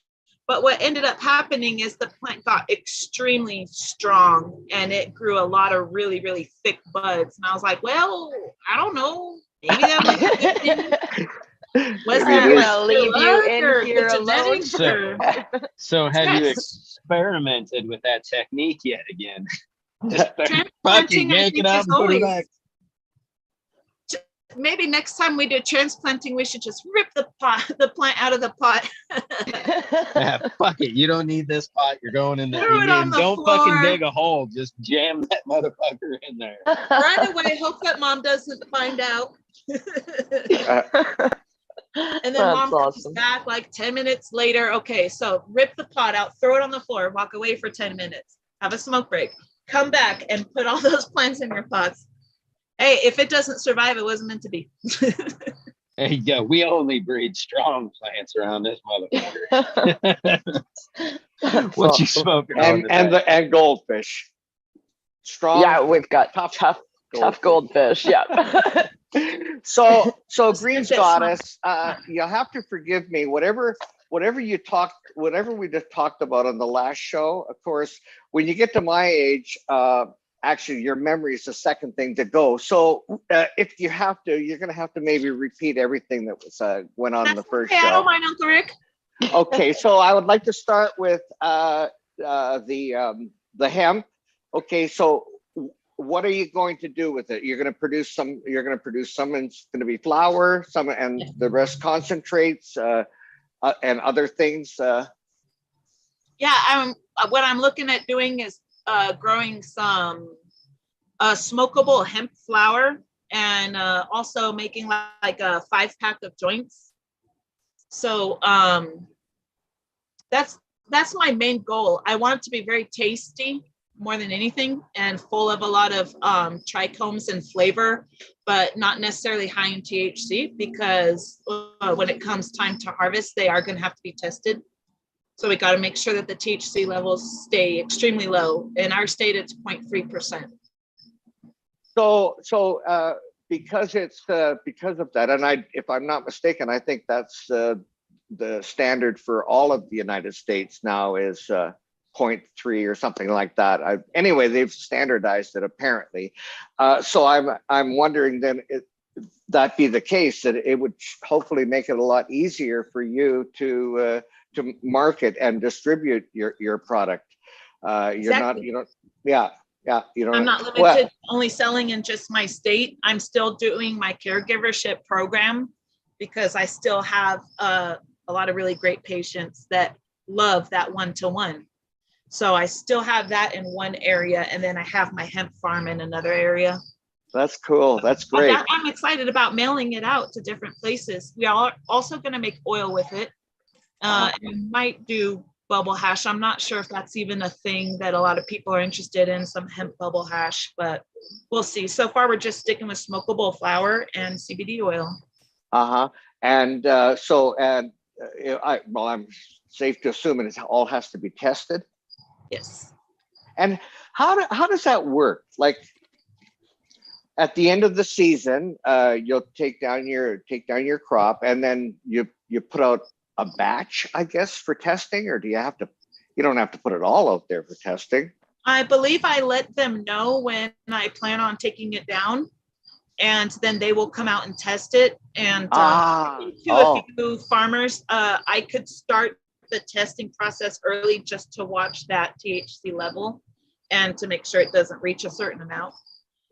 But what ended up happening is the plant got extremely strong and it grew a lot of really, really thick buds. And I was like, well, I don't know. Maybe that was a good thing. Was I'm gonna leave you in here alone. So have you experimented with that technique yet again? Just fucking yank it up and put it back. maybe next time we do transplanting, we should just rip the plant out of the pot. Yeah, fuck it. You don't need this pot. You're going in there. Throw it on the Don't floor. fucking dig a hole. Just jam that motherfucker in there. Right away. Hope that mom doesn't find out. And then That's mom comes awesome. back like 10 minutes later. Okay, so rip the pot out, throw it on the floor, walk away for 10 minutes, have a smoke break, come back and put all those plants in your pots. Hey, if it doesn't survive, it wasn't meant to be. Hey, yeah, we only breed strong plants around this motherfucker. What you smoking on today? And goldfish. Strong. Yeah, we've got tough goldfish. Yeah. So Greenz Goddess, you'll have to forgive me. Whatever we just talked about on the last show. Of course, when you get to my age, actually your memory is the second thing to go. So if you have to, you're going to have to maybe repeat everything that was went on in the first show. I don't mind, Uncle Rick. Okay, so I would like to start with the hemp. Okay, so what are you going to do with it? You're going to produce some, and it's going to be flour, some, and the rest concentrates, and other things. Yeah, what I'm looking at doing is growing some smokable hemp flour, and also making like a 5-pack of joints. So that's my main goal. I want it to be very tasty more than anything, and full of a lot of trichomes and flavor, but not necessarily high in THC, because when it comes time to harvest, they are going to have to be tested. So we got to make sure that the THC levels stay extremely low. In our state, it's 0.3%. So because of that, and if I'm not mistaken, I think that's the standard for all of the United States now is 0.3 or something like that. Anyway, they've standardized it apparently. So I'm wondering then, if that be the case, that it would hopefully make it a lot easier for you to market and distribute your product. Exactly. I'm not limited only selling in just my state. I'm still doing my caregivership program, because I still have a lot of really great patients that love that one-to-one. So I still have that in one area, and then I have my hemp farm in another area. That's cool. That's great. I'm excited about mailing it out to different places. We are also going to make oil with it. And might do bubble hash. I'm not sure if that's even a thing that a lot of people are interested in, some hemp bubble hash, but we'll see. So far, we're just sticking with smokable flour and CBD oil. And I'm safe to assume it all has to be tested. Yes. And how does that work? Like at the end of the season, you'll take down your crop, and then you put out a batch, I guess, for testing, or you don't have to put it all out there for testing? I believe I let them know when I plan on taking it down, and then they will come out and test it. And a few farmers, I could start the testing process early just to watch that THC level and to make sure it doesn't reach a certain amount.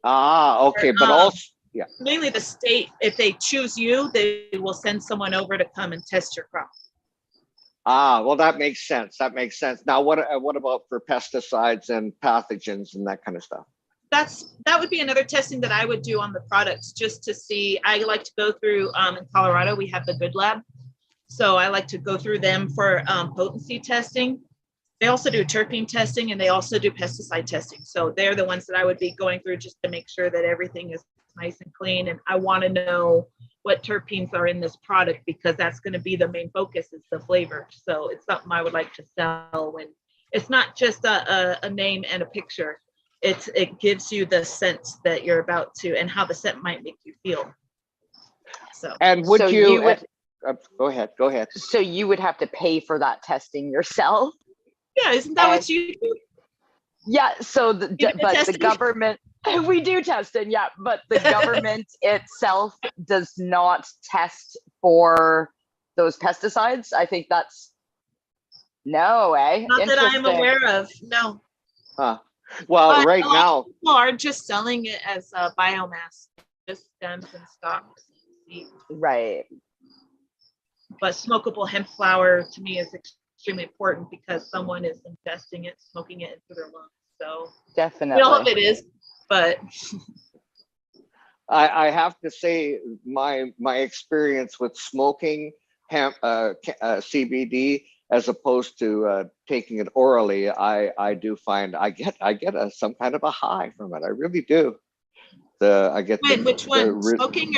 Okay. But also, yeah. Mainly the state, if they choose you, they will send someone over to come and test your crop. Well, that makes sense. Now, what about for pesticides and pathogens and that kind of stuff? That would be another testing that I would do on the products, just to see. I like to go through, in Colorado, we have the Good Lab. So I like to go through them for potency testing. They also do terpene testing, and they also do pesticide testing. So they're the ones that I would be going through just to make sure that everything is nice and clean. And I want to know what terpenes are in this product, because that's going to be the main focus, is the flavor. So it's something I would like to sell when it's not just a name and a picture. It gives you the scent that you're about to, and how the scent might make you feel. So, and go ahead. So you would have to pay for that testing yourself? Yeah, isn't that what you do? Yeah, so the government, we do testing, yeah, but the government itself does not test for those pesticides. I think that's not that I'm aware of. No. Well, right now people are just selling it as a biomass. just stems and stalks. Right. But smokable hemp flower to me is extremely important because someone is ingesting it, smoking it into their lungs. So Definitely. all of it is, but I have to say my experience with smoking hemp CBD as opposed to taking it orally, I do find I get some kind of a high from it. I really do. I get which one? Smoking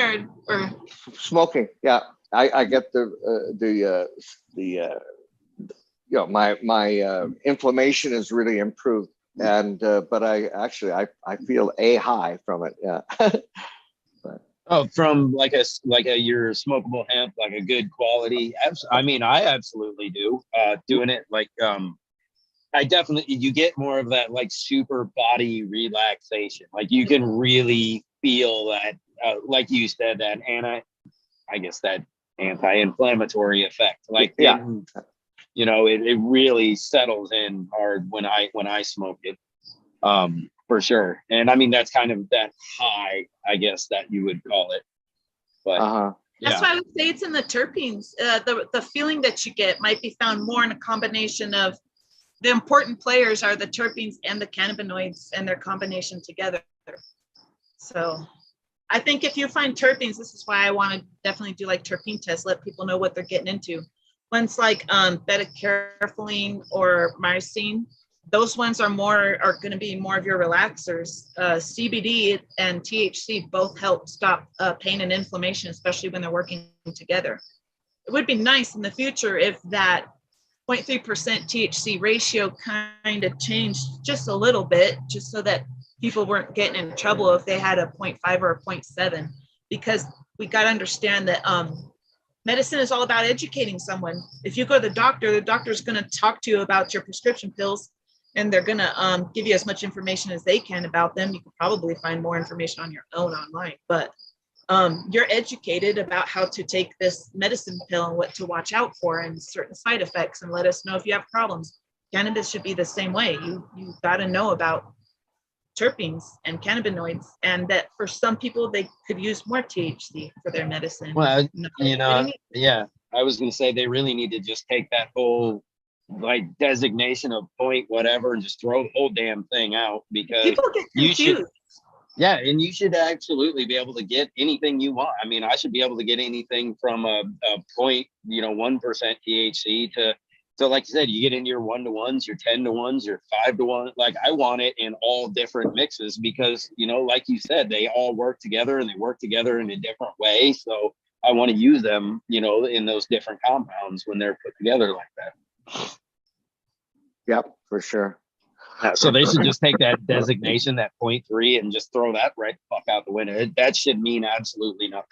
or smoking? Yeah, I get the you know, my inflammation is really improved, and but I feel a high from it. Yeah. Oh, from like a your smokable hemp, like a good quality. I mean, I absolutely do. Doing it like I definitely, you get more of that like super body relaxation. Like you can really feel that, like you said, that that anti-inflammatory effect. Like yeah. You know, it really settles in hard when I smoke it. For sure. And I mean, that's kind of that high, I guess, that you would call it. But that's why I would say it's in the terpenes. The feeling that you get might be found more in a combination of the important players are the terpenes and the cannabinoids and their combination together. So I think if you find terpenes, this is why I want to definitely do like terpene tests, let people know what they're getting into. Ones like beta-carotene or myrcene, those ones are going to be more of your relaxers. CBD and THC both help stop pain and inflammation, especially when they're working together. It would be nice in the future if that 0.3% THC ratio kind of changed just a little bit, just so that people weren't getting in trouble if they had a 0.5 or a 0.7, because we got to understand that medicine is all about educating someone. If you go to the doctor's going to talk to you about your prescription pills, and they're going to give you as much information as they can about them. You can probably find more information on your own online, but you're educated about how to take this medicine pill and what to watch out for and certain side effects, and let us know if you have problems. Cannabis should be the same way. You got to know about terpenes and cannabinoids, and that for some people they could use more THC for their medicine. Well, yeah, I was going to say they really need to just take that whole like designation of point whatever and just throw the whole damn thing out, because people get confused. And you should absolutely be able to get anything you want. I mean, I should be able to get anything from a 1% THC to like you said, you get into your 1-to-1s, your 10-to-1s, your 5-to-1. Like I want it in all different mixes because, like you said, they all work together and they work together in a different way. So I want to use them, in those different compounds when they're put together like that. Yep, for sure. So they should just take that designation, that 0.3, and just throw that right the fuck out the window. That should mean absolutely nothing.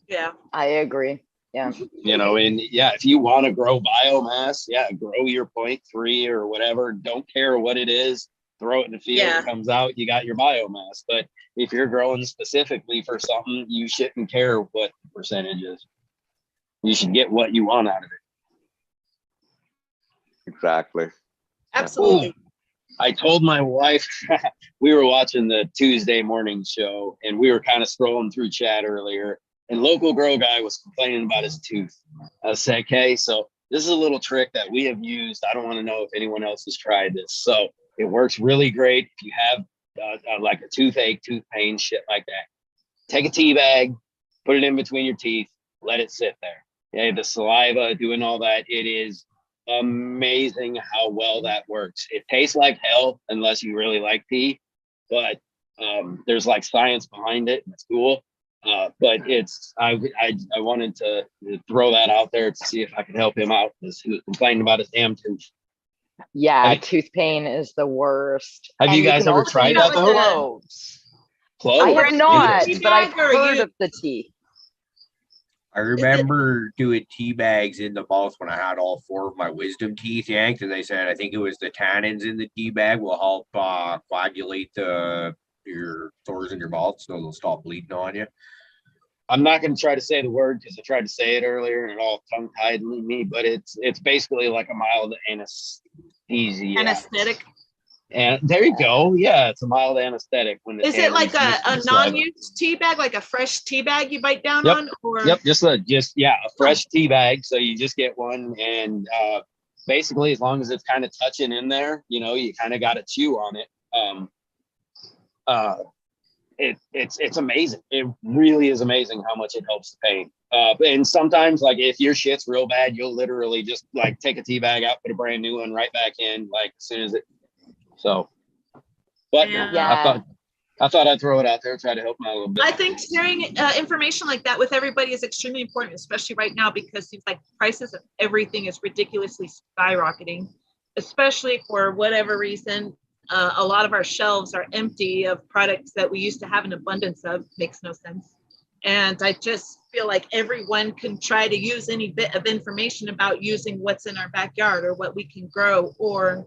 Yeah, I agree. Yeah. If you want to grow biomass, grow your 0.3 or whatever. Don't care what it is. Throw it in the field. It comes out, you got your biomass. But if you're growing specifically for something, you shouldn't care what the percentage is. You should get what you want out of it. Exactly. Absolutely. Ooh. I told my wife, we were watching the Tuesday morning show and we were kind of scrolling through chat earlier, and local grow guy was complaining about his tooth. I said, okay, so this is a little trick that we have used. I don't want to know if anyone else has tried this. So it works really great if you have like a toothache, tooth pain, shit like that. Take a tea bag, put it in between your teeth, let it sit there. Okay, the saliva doing all that. It is amazing how well that works. It tastes like hell unless you really like tea, but there's like science behind it, and it's cool. But I wanted to throw that out there to see if I could help him out, because he was complaining about his damn tooth. Yeah, tooth pain is the worst. Have you guys ever tried that though? Cloves. I have not, but I've heard of the tea. I remember doing tea bags in the mouth when I had all 4 of my wisdom teeth yanked, and they said I think it was the tannins in the tea bag will help coagulate your sores in your mouth, so they'll stop bleeding on you. I'm not going to try to say the word because I tried to say it earlier and it all tongue-tied me, but it's basically like a mild anesthesia. Anesthetic. And there you go. Yeah, it's a mild anesthetic when the Is it like tannins mix a with the saliva. non-used tea bag, like a fresh tea bag you bite down Yep. on? Or Yep, just a fresh tea bag. So you just get one, and basically, as long as it's kind of touching in there, you know, you kind of got to chew on it. It's amazing. It really is amazing how much it helps the pain. And sometimes, like, if your shit's real bad, you'll literally just like take a tea bag out, put a brand new one right back in, like as soon as it. So, but Yeah. I thought I'd throw it out there, try to help them out a little bit. I think sharing information like that with everybody is extremely important, especially right now, because seems like prices of everything is ridiculously skyrocketing, especially for whatever reason. A lot of our shelves are empty of products that we used to have an abundance of. Makes no sense. And I just feel like everyone can try to use any bit of information about using what's in our backyard or what we can grow, or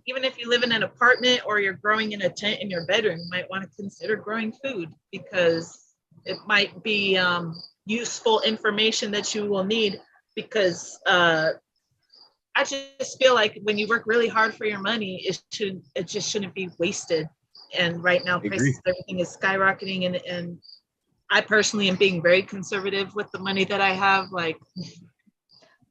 even if you live in an apartment or you're growing in a tent in your bedroom, you might want to consider growing food, because it might be useful information that you will need, because I just feel like when you work really hard for your money, it just shouldn't be wasted. And right now, prices, everything is skyrocketing, and I personally am being very conservative with the money that I have. Like,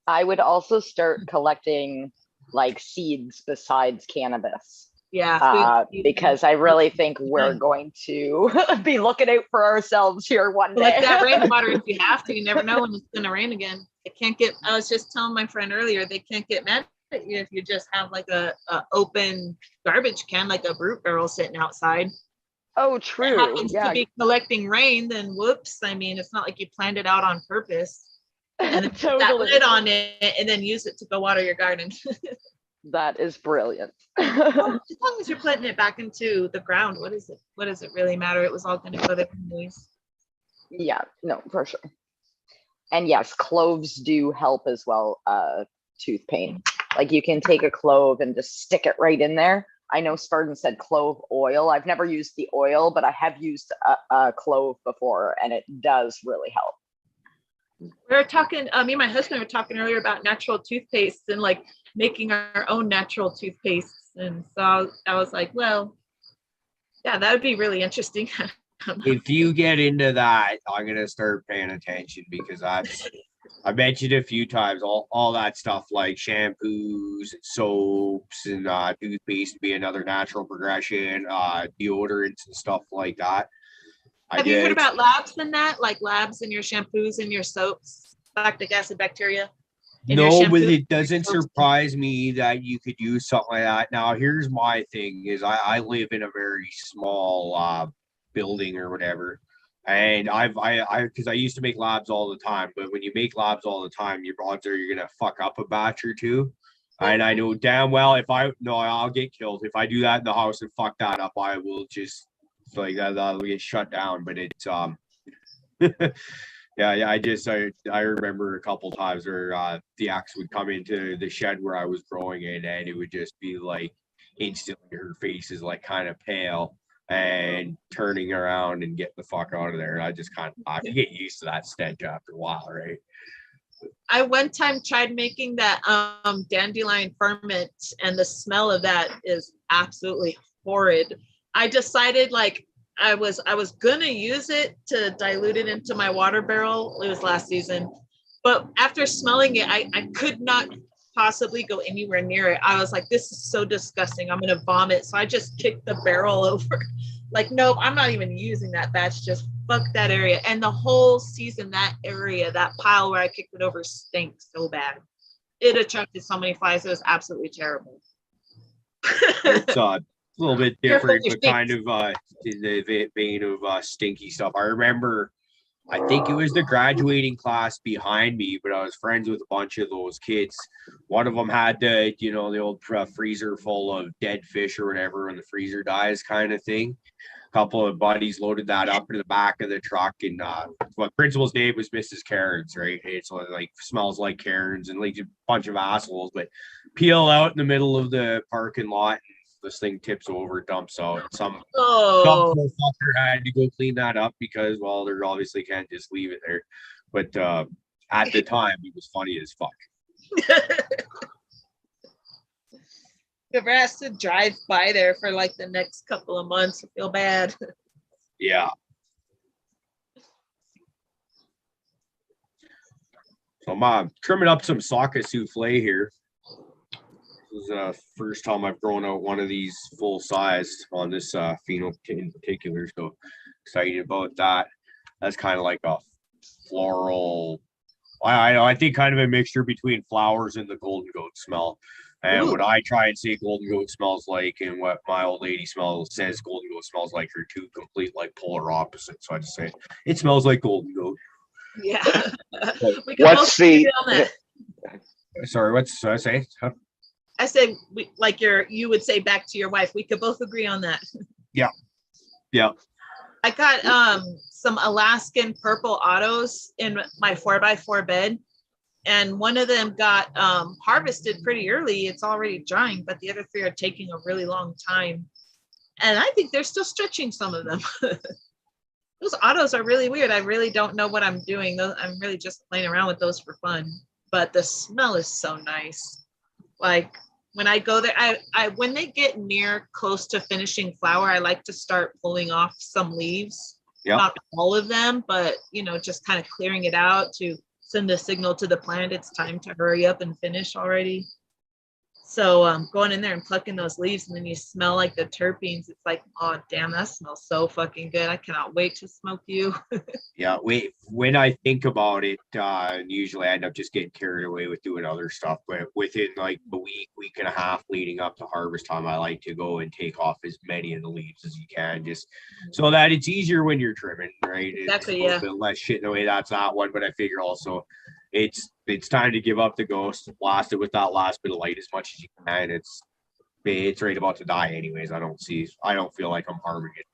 I would also start collecting like seeds besides cannabis. Yeah, because I really think we're going to be looking out for ourselves here one day. Like that rainwater, if you have to, you never know when it's going to rain again. It can't get. I was just telling my friend earlier, they can't get mad at you if you just have like a open garbage can, like a root barrel sitting outside. Oh, true. It happens to be collecting rain, then whoops. I mean, it's not like you planned it out on purpose. And then put that lid on it and then use it to go water your garden. That is brilliant. Well, as long as you're putting it back into the ground, what is it? What does it really matter? It was all going to go there anyways. Yeah, no, for sure. And yes, cloves do help as well, tooth pain. Like you can take a clove and just stick it right in there. I know Spartan said clove oil. I've never used the oil, but I have used a clove before, and it does really help. We were talking, me and my husband were talking earlier about natural toothpaste and like making our own natural toothpaste. And so I was like, well, yeah, that would be really interesting. If you get into that, I'm going to start paying attention, because that's, I mentioned a few times, all that stuff like shampoos and soaps and toothpaste be another natural progression, deodorants and stuff like that. Have you heard about labs in that? Like labs in your shampoos and your soaps, lactic acid bacteria? No, but it doesn't surprise me that you could use something like that. Now, here's my thing is I live in a very small building or whatever. And because I used to make labs all the time, but when you make labs all the time, your odds are you're going to fuck up a batch or two. And I know damn well I'll get killed. If I do that in the house and fuck that up, I will just like that'll get shut down. But it's yeah, I remember a couple times where the axe would come into the shed where I was growing in, and it would just be like instantly her face is like kind of pale and turning around and get the fuck out of there. And I just I get used to that stench after a while, right? I one time tried making that dandelion ferment, and the smell of that is absolutely horrid. I decided like I was gonna use it to dilute it into my water barrel. It was last season, but after smelling it, I could not possibly go anywhere near it. I was like, this is so disgusting. I'm gonna vomit. So I just kicked the barrel over. Like, nope, I'm not even using that batch. Just fuck that area. And the whole season, that area, that pile where I kicked it over stinks so bad. It attracted so many flies. It was absolutely terrible. It's a little bit different, but kind of in the vein of stinky stuff. I remember, I think it was the graduating class behind me, but I was friends with a bunch of those kids. One of them had the old freezer full of dead fish or whatever when the freezer dies kind of thing. A couple of buddies loaded that up in the back of the truck, and principal's name was Mrs. Cairns, right? It's like smells like Cairns and like a bunch of assholes, but peel out in the middle of the parking lot. This thing tips over, dumps out. Some fucker had to go clean that up because, well, they obviously can't just leave it there. But at the time, it was funny as fuck. Whoever has to drive by there for like the next couple of months, I feel bad. Yeah. So I'm trimming up some socket souffle here. This is the first time I've grown out one of these full size on this pheno in particular. So excited about that. That's kind of like a floral, I think kind of a mixture between flowers and the golden goat smell. And what I try and say golden goat smells like, and what my old lady says golden goat smells like, are two complete like polar opposites. So I just say it smells like golden goat. Yeah. What's the? Sorry, what's I say? Huh? I said, you would say back to your wife. We could both agree on that. Yeah. Yeah. I got some Alaskan purple autos in my 4x4 bed, and one of them got harvested pretty early. It's already drying, but the other three are taking a really long time. And I think they're still stretching some of them. Those autos are really weird. I really don't know what I'm doing. I'm really just playing around with those for fun. But the smell is so nice. Like when I go there, I when they get near close to finishing flower, I like to start pulling off some leaves. Yep. Not all of them, but just kind of clearing it out to send a signal to the plant it's time to hurry up and finish already. So going in there and plucking those leaves, and then you smell like the terpenes. It's like, oh damn, that smells so fucking good. I cannot wait to smoke you. Yeah, when I think about it, usually I end up just getting carried away with doing other stuff. But within like the week and a half leading up to harvest time, I like to go and take off as many of the leaves as you can, just so that it's easier when you're trimming, right? Exactly, it's a little bit less shit in the way. That's that one, but I figure also it's time to give up the ghost, blast it with that last bit of light as much as you can. It's right about to die anyways. I don't feel like I'm harming it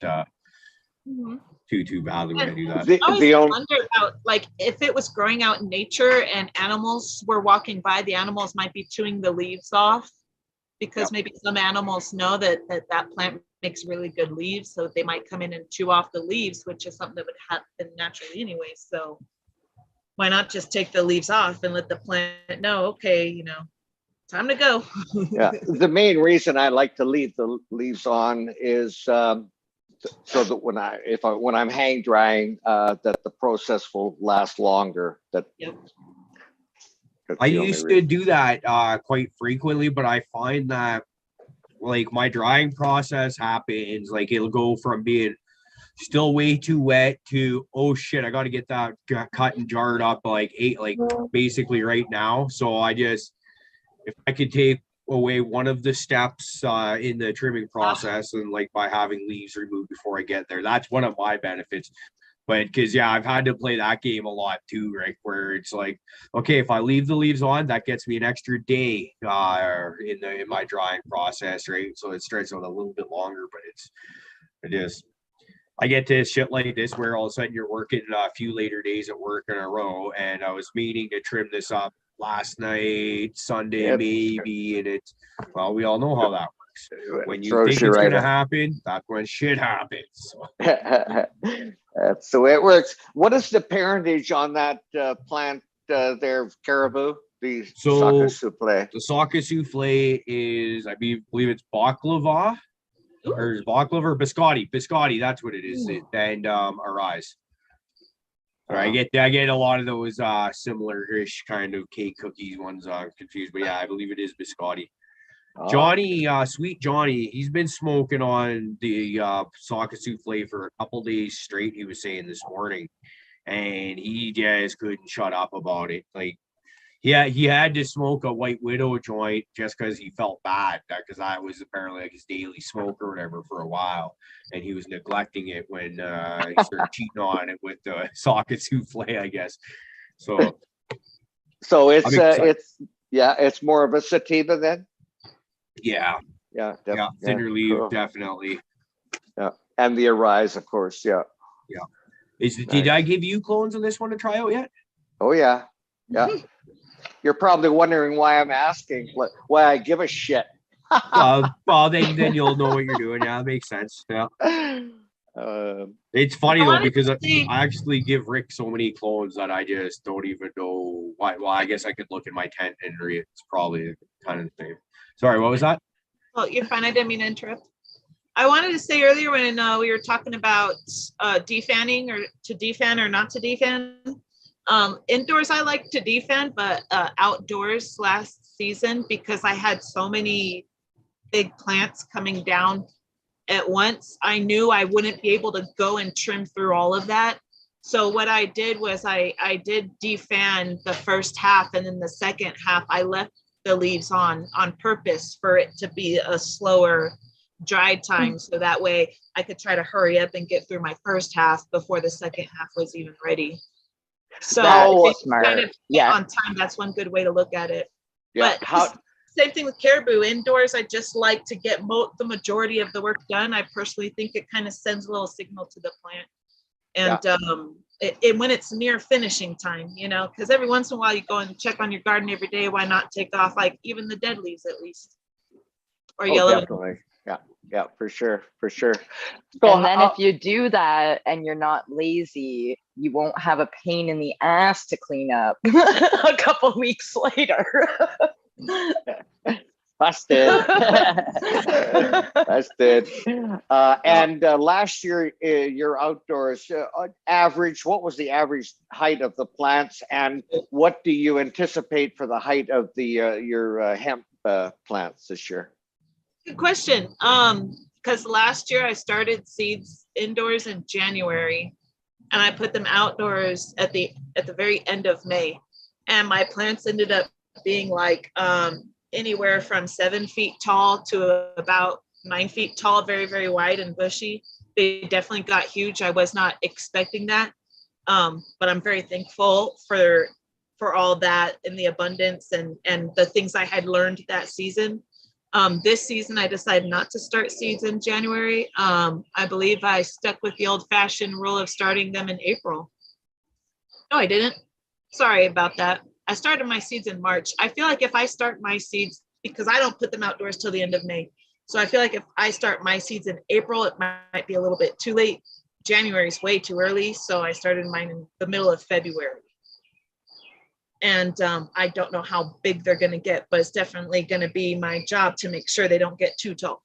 too badly when I do that. I always wonder about, like, if it was growing out in nature and animals were walking by, the animals might be chewing the leaves off, because maybe some animals know that plant makes really good leaves, so they might come in and chew off the leaves, which is something that would happen naturally anyway. So why not just take the leaves off and let the plant know, okay, time to go. Yeah, the main reason I like to leave the leaves on is so that when I'm hang drying, that the process will last longer. I used to do that quite frequently, but I find that like my drying process happens, like it'll go from being still way too wet to, oh shit, I got to get that cut and jarred up basically right now. So if I could take away one of the steps in the trimming process, and like by having leaves removed before I get there, that's one of my benefits. But because I've had to play that game a lot too, right? Where it's like, okay, if I leave the leaves on, that gets me an extra day in my drying process, right? So it stretches out a little bit longer, but I get to shit like this where all of a sudden you're working a few later days at work in a row, and I was meaning to trim this up last night, Sunday maybe, and we all know how that works. When you think it's going to happen, that's when shit happens. That's the way it works. What is the parentage on that plant there, Caribou? The socket souffle. The socket souffle is, I believe it's baklava. Or baklava or biscotti. Biscotti, that's what it is. And arise. I get a lot of those similar-ish kind of cake cookies ones. I'm confused, but I believe it is biscotti. Johnny, sweet Johnny, he's been smoking on the socket souffle for a couple days straight, he was saying this morning, and he just couldn't shut up about it. Like, he had to smoke a White Widow joint just because he felt bad, because that was apparently like his daily smoke or whatever for a while, and he was neglecting it when he started cheating on it with the socket souffle, I guess. So it's more of a sativa then. Yeah, thinner leaf, cool. Definitely. Yeah, and the arise, of course. Yeah. Nice. Did I give you clones on this one to try out yet? Oh yeah. You're probably wondering why I'm asking, why I give a shit. Well, then you'll know what you're doing. Yeah, that makes sense. Yeah. It's funny though, because I actually give Rick so many clones that I just don't even know why. Well, I guess I could look in my tent and read. It's probably kind of the same. Sorry, what was that? Oh, you're fine. I didn't mean to interrupt. I wanted to say earlier when we were talking about defanning or to defan or not to defan. Indoors, I like to defan, but outdoors last season, because I had so many big plants coming down at once, I knew I wouldn't be able to go and trim through all of that. So what I did was I did defan the first half, and then the second half, I left the leaves on purpose for it to be a slower dry time. So that way I could try to hurry up and get through my first half before the second half was even ready. So That's smart. kind of on time, that's one good way to look at it. Yeah. But same thing with Cariboo. Indoors, I just like to get the majority of the work done. I personally think it kind of sends a little signal to the plant. And when it's near finishing time, you know, because every once in a while you go and check on your garden every day. Why not take off like even the dead leaves at least, or yellow? Definitely. Yeah, for sure. So, and then if you do that and you're not lazy, you won't have a pain in the ass to clean up a couple weeks later. Busted. Busted. And last year, your outdoors average, what was the average height of the plants, and what do you anticipate for the height of the your hemp plants this year? Good question. Because last year I started seeds indoors in January, and I put them outdoors at the very end of May, and my plants ended up being like anywhere from 7 feet tall to about 9 feet tall, very, very wide and bushy. They definitely got huge. I was not expecting that, but I'm very thankful for all that and the abundance and the things I had learned that season. This season, I decided not to start seeds in January. I believe I stuck with the old-fashioned rule of starting them in April. No, I didn't. Sorry about that. I started my seeds in March. I feel like if I start my seeds, because I don't put them outdoors till the end of May. So I feel like if I start my seeds in April, it might be a little bit too late. January is way too early. So I started mine in the middle of February. And I don't know how big they're going to get, but it's definitely going to be my job to make sure they don't get too tall.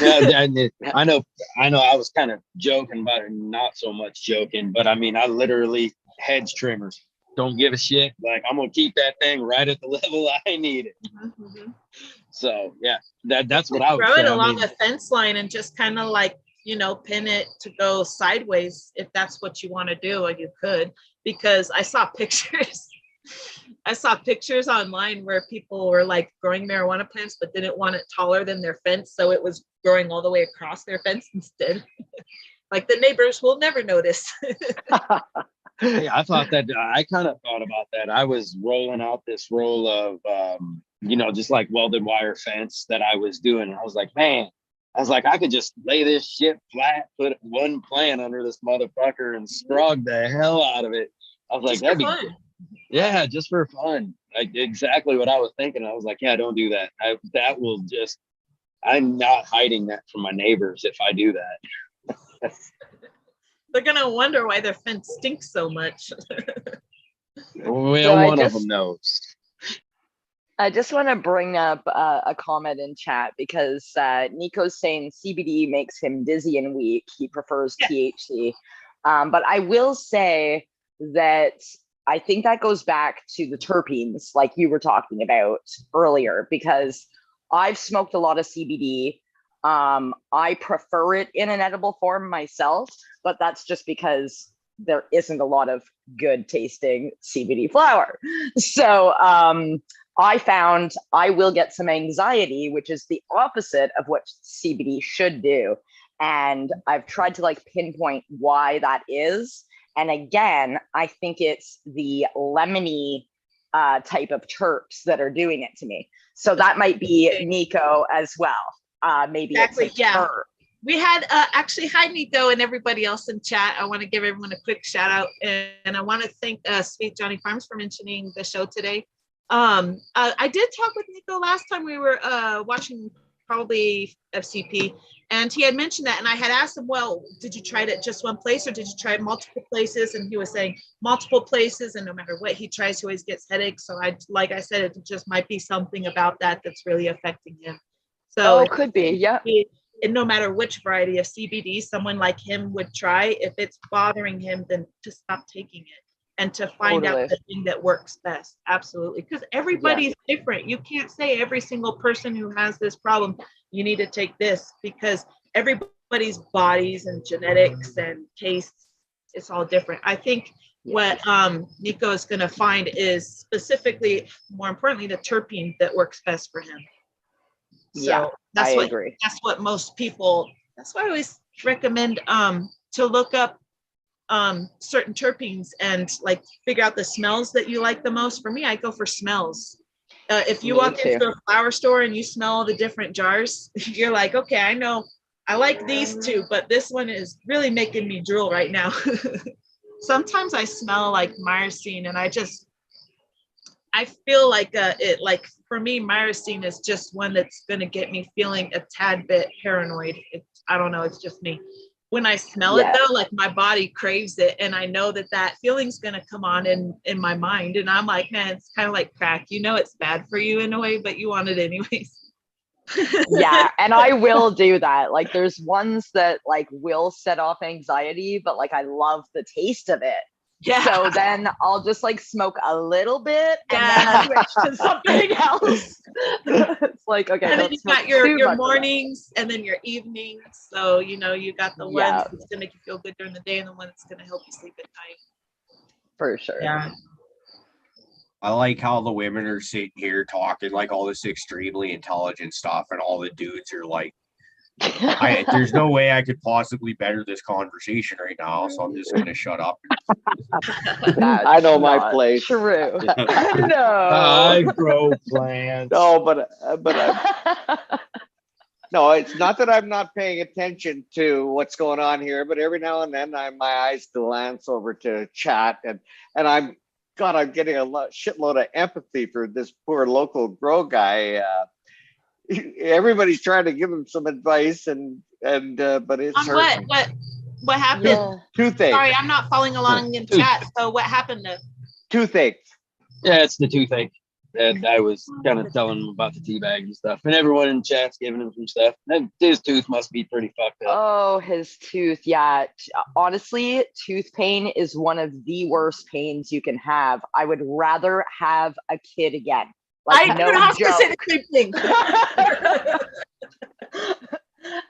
Yeah, I know I was kind of joking, but not so much joking, but I mean, I literally hedge trimmers. Don't give a shit. Like, I'm going to keep that thing right at the level I need it. Mm-hmm. So yeah, that's what I would throw say. it along a fence line and just kind of like, you know, pin it to go sideways if that's what you want to do, or you could, because I saw pictures. I saw pictures online where people were like growing marijuana plants, but didn't want it taller than their fence. So it was growing all the way across their fence instead. Like the neighbors will never notice. Yeah, I kind of thought about that. I was rolling out this roll of, just like welded wire fence that I was doing. I was like, man, I could just lay this shit flat, put one plant under this motherfucker and scrog the hell out of it. I was like, that'd be fun. Yeah, just for fun. Like exactly what I was thinking. I was like, yeah, don't do that. I'm not hiding that from my neighbors if I do that. They're going to wonder why their fence stinks so much. Well, so one of them knows. I just want to bring up a comment in chat because Nico's saying CBD makes him dizzy and weak. He prefers THC. But I will say that I think that goes back to the terpenes like you were talking about earlier, because I've smoked a lot of CBD. I prefer it in an edible form myself, but that's just because there isn't a lot of good tasting CBD flower. So I found I will get some anxiety, which is the opposite of what CBD should do. And I've tried to like pinpoint why that is. And again, I think it's the lemony type of terps that are doing it to me. So that might be Nico as well. Maybe exactly, it's a terp. We had actually, hi Nico and everybody else in chat. I want to give everyone a quick shout out, and I want to thank Sweet Johnny Farms for mentioning the show today. I did talk with Nico last time we were watching probably FCP, And he had mentioned that, and I had asked him, well, did you try it at just one place or did you try it multiple places? And he was saying multiple places, and no matter what he tries, he always gets headaches. So like I said, it just might be something about that that's really affecting him. So it could be, yeah. And no matter which variety of CBD someone like him would try, if it's bothering him, then to stop taking it and to find out the thing that works best. Absolutely. Because everybody's different. You can't say every single person who has this problem, you need to take this, because everybody's bodies and genetics and tastes, it's all different. I think what Nico is going to find is specifically, more importantly, the terpene that works best for him. So I agree. That's what most people, that's why I always recommend to look up certain terpenes and like figure out the smells that you like the most. For me, I go for smells. If you walk into a flower store and you smell all the different jars, you're like, okay, I know I like these two, but this one is really making me drool right now. Sometimes I smell like myrcene, and I feel like for me, myrcene is just one that's going to get me feeling a tad bit paranoid. I don't know. It's just me. When I smell it though, like my body craves it, and I know that feeling's going to come on in my mind. And I'm like, man, it's kind of like crack. You know, it's bad for you in a way, but you want it anyways. Yeah. And I will do that. Like there's ones that like will set off anxiety, but like I love the taste of it. Yeah. So then I'll just like smoke a little bit and then I switch to something else. It's like, okay. And then you got your mornings and then your evenings. So, you know, you got the one that's going to make you feel good during the day and the one that's going to help you sleep at night. For sure. Yeah. I like how the women are sitting here talking like all this extremely intelligent stuff, and all the dudes are like, there's no way I could possibly better this conversation right now, so I'm just gonna shut up. I know my place. True. No. I grow plants. No, but no, it's not that I'm not paying attention to what's going on here, but every now and then my eyes glance over to chat, and I'm getting a shitload of empathy for this poor local grow guy. Everybody's trying to give him some advice, but it's hurting. What happened? Yeah. Toothache. Sorry, I'm not following along in chat. So what happened to toothache? Yeah, it's the toothache. And I was kind of telling him about the tea bag and stuff, and everyone in chat's giving him some stuff. And his tooth must be pretty fucked up. Oh, his tooth. Yeah. Honestly, tooth pain is one of the worst pains you can have. I would rather have a kid again. Like, no joke.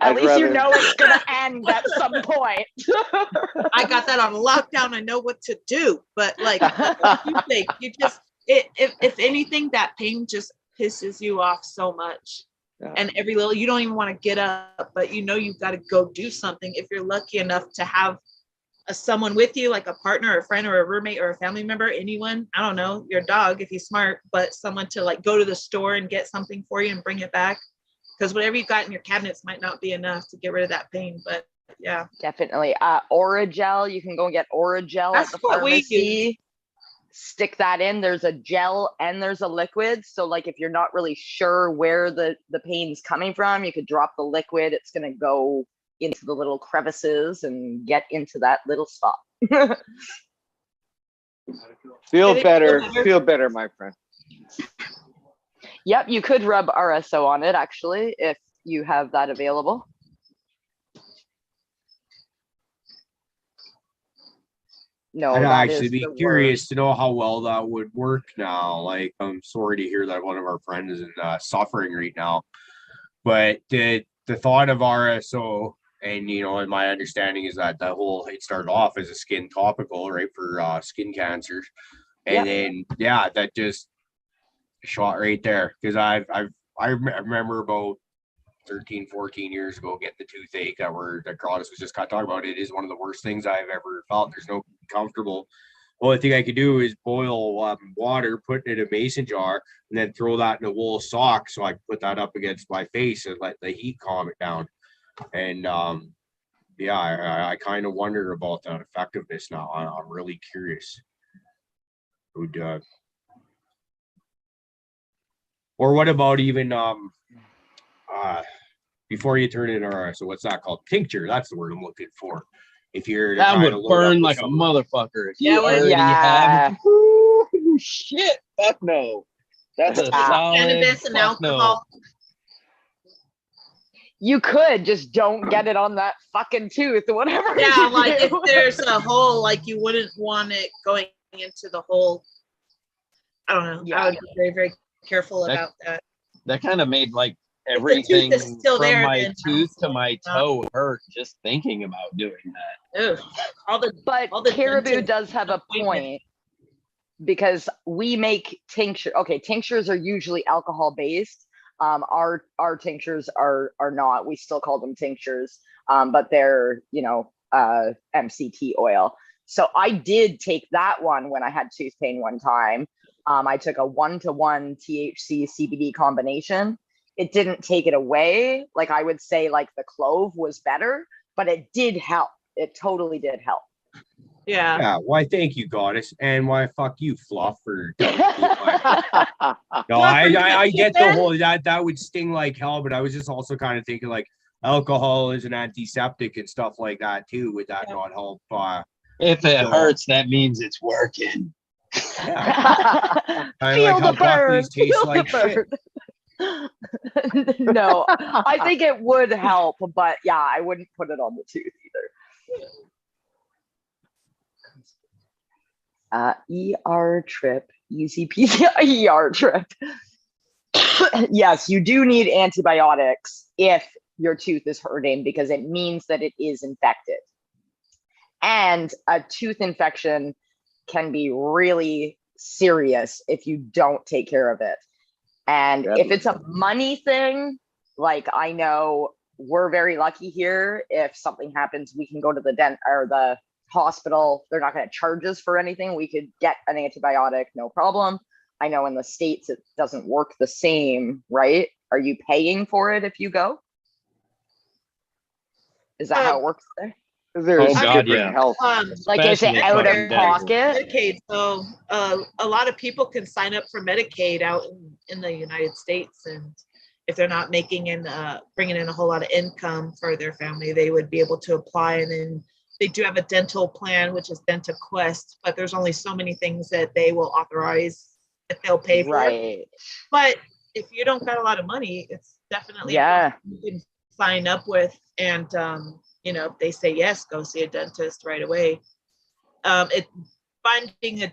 At least you know it's going to end at some point. I got that on lockdown. I know what to do. But like, you just, if anything, that pain just pisses you off so much. Yeah. And every little, you don't even want to get up, but you know you've got to go do something. If you're lucky enough to have someone with you, like a partner, or a friend, or a roommate, or a family member, anyone, I don't know, your dog if he's smart, but someone to like go to the store and get something for you and bring it back, because whatever you got in your cabinets might not be enough to get rid of that pain. But yeah, definitely. Oragel, you can go and get Oragel at the pharmacy. Stick that in. There's a gel and there's a liquid, so like if you're not really sure where the pain's coming from, you could drop the liquid. It's going to go into the little crevices and get into that little spot. Feel better, my friend. Yep, you could rub RSO on it actually if you have that available. No, I'd actually be curious to know how well that would work now. Like, I'm sorry to hear that one of our friends is suffering right now, but the thought of RSO, and you know, and my understanding is that it started off as a skin topical, right, for skin cancers, and then that just shot right there, because I remember about 13-14 years ago getting the toothache that Claudius was just kind of talking about. It is one of the worst things I've ever felt. There's no comfortable. Only thing I could do is boil water, put it in a mason jar, and then throw that in a wool sock so I could put that up against my face and let the heat calm it down. And I kind of wonder about that effectiveness now. I'm really curious. Or what about even before you turn it around. So what's that called? Tincture. That's the word I'm looking for. If you're That trying would to load up burn with like a some- motherfucker. If Yeah, you well, already yeah. have, Ooh, shit, fuck no. That's a Yeah. solid Cannabis and fuck no. alcohol. You could just don't get it on that fucking tooth, whatever. Yeah, you like if do. there's a hole, like you wouldn't want it going into the hole. I don't know. Yeah. I would be very, very careful That- about that. That kind of made like the tooth everything is still from there, my then tooth to no. my toe hurt just thinking about doing that. Ugh. All the But all the Caribou dentist does have a appointments. point because we make tincture. Okay, tinctures are usually alcohol based. Our tinctures are not. We still call them tinctures, but they're MCT oil. So I did take that one when I had tooth pain one time. I took a 1-to-1 THC CBD combination. It didn't take it away. Like I would say, like the clove was better, but it did help. It totally did help. Yeah. Yeah, why thank you, goddess, and why fuck you, Fluff, for telling me why. No, I get the whole that would sting like hell, but I was just also kind of thinking like alcohol is an antiseptic and stuff like that too. Would that not help? If it So- hurts, that means it's working. Yeah, I Feel like how the burn. Buckley's taste Feel like the shit. burn. No, I think it would help, but yeah, I wouldn't put it on the tooth either. ER trip, easy peasy. ER trip. Yes, you do need antibiotics if your tooth is hurting because it means that it is infected. And a tooth infection can be really serious if you don't take care of it. And if it's a money thing, like I know we're very lucky here. If something happens, we can go to the hospital. They're not going to charge us for anything. We could get an antibiotic, no problem. I know in the States it doesn't work the same, right? Are you paying for it if you go? Is that how it works there? There's Oh, God, different yeah. health. Like, is it Especially out fucking of dental. pocket? Medicaid. So a lot of people can sign up for Medicaid out in the United States, and if they're not bringing in a whole lot of income for their family, they would be able to apply. And then they do have a dental plan, which is DentaQuest, but there's only so many things that they will authorize if they'll pay for. Right. But if you don't got a lot of money, it's definitely Yeah. you can sign up with, and if they say yes, go see a dentist right away. Finding a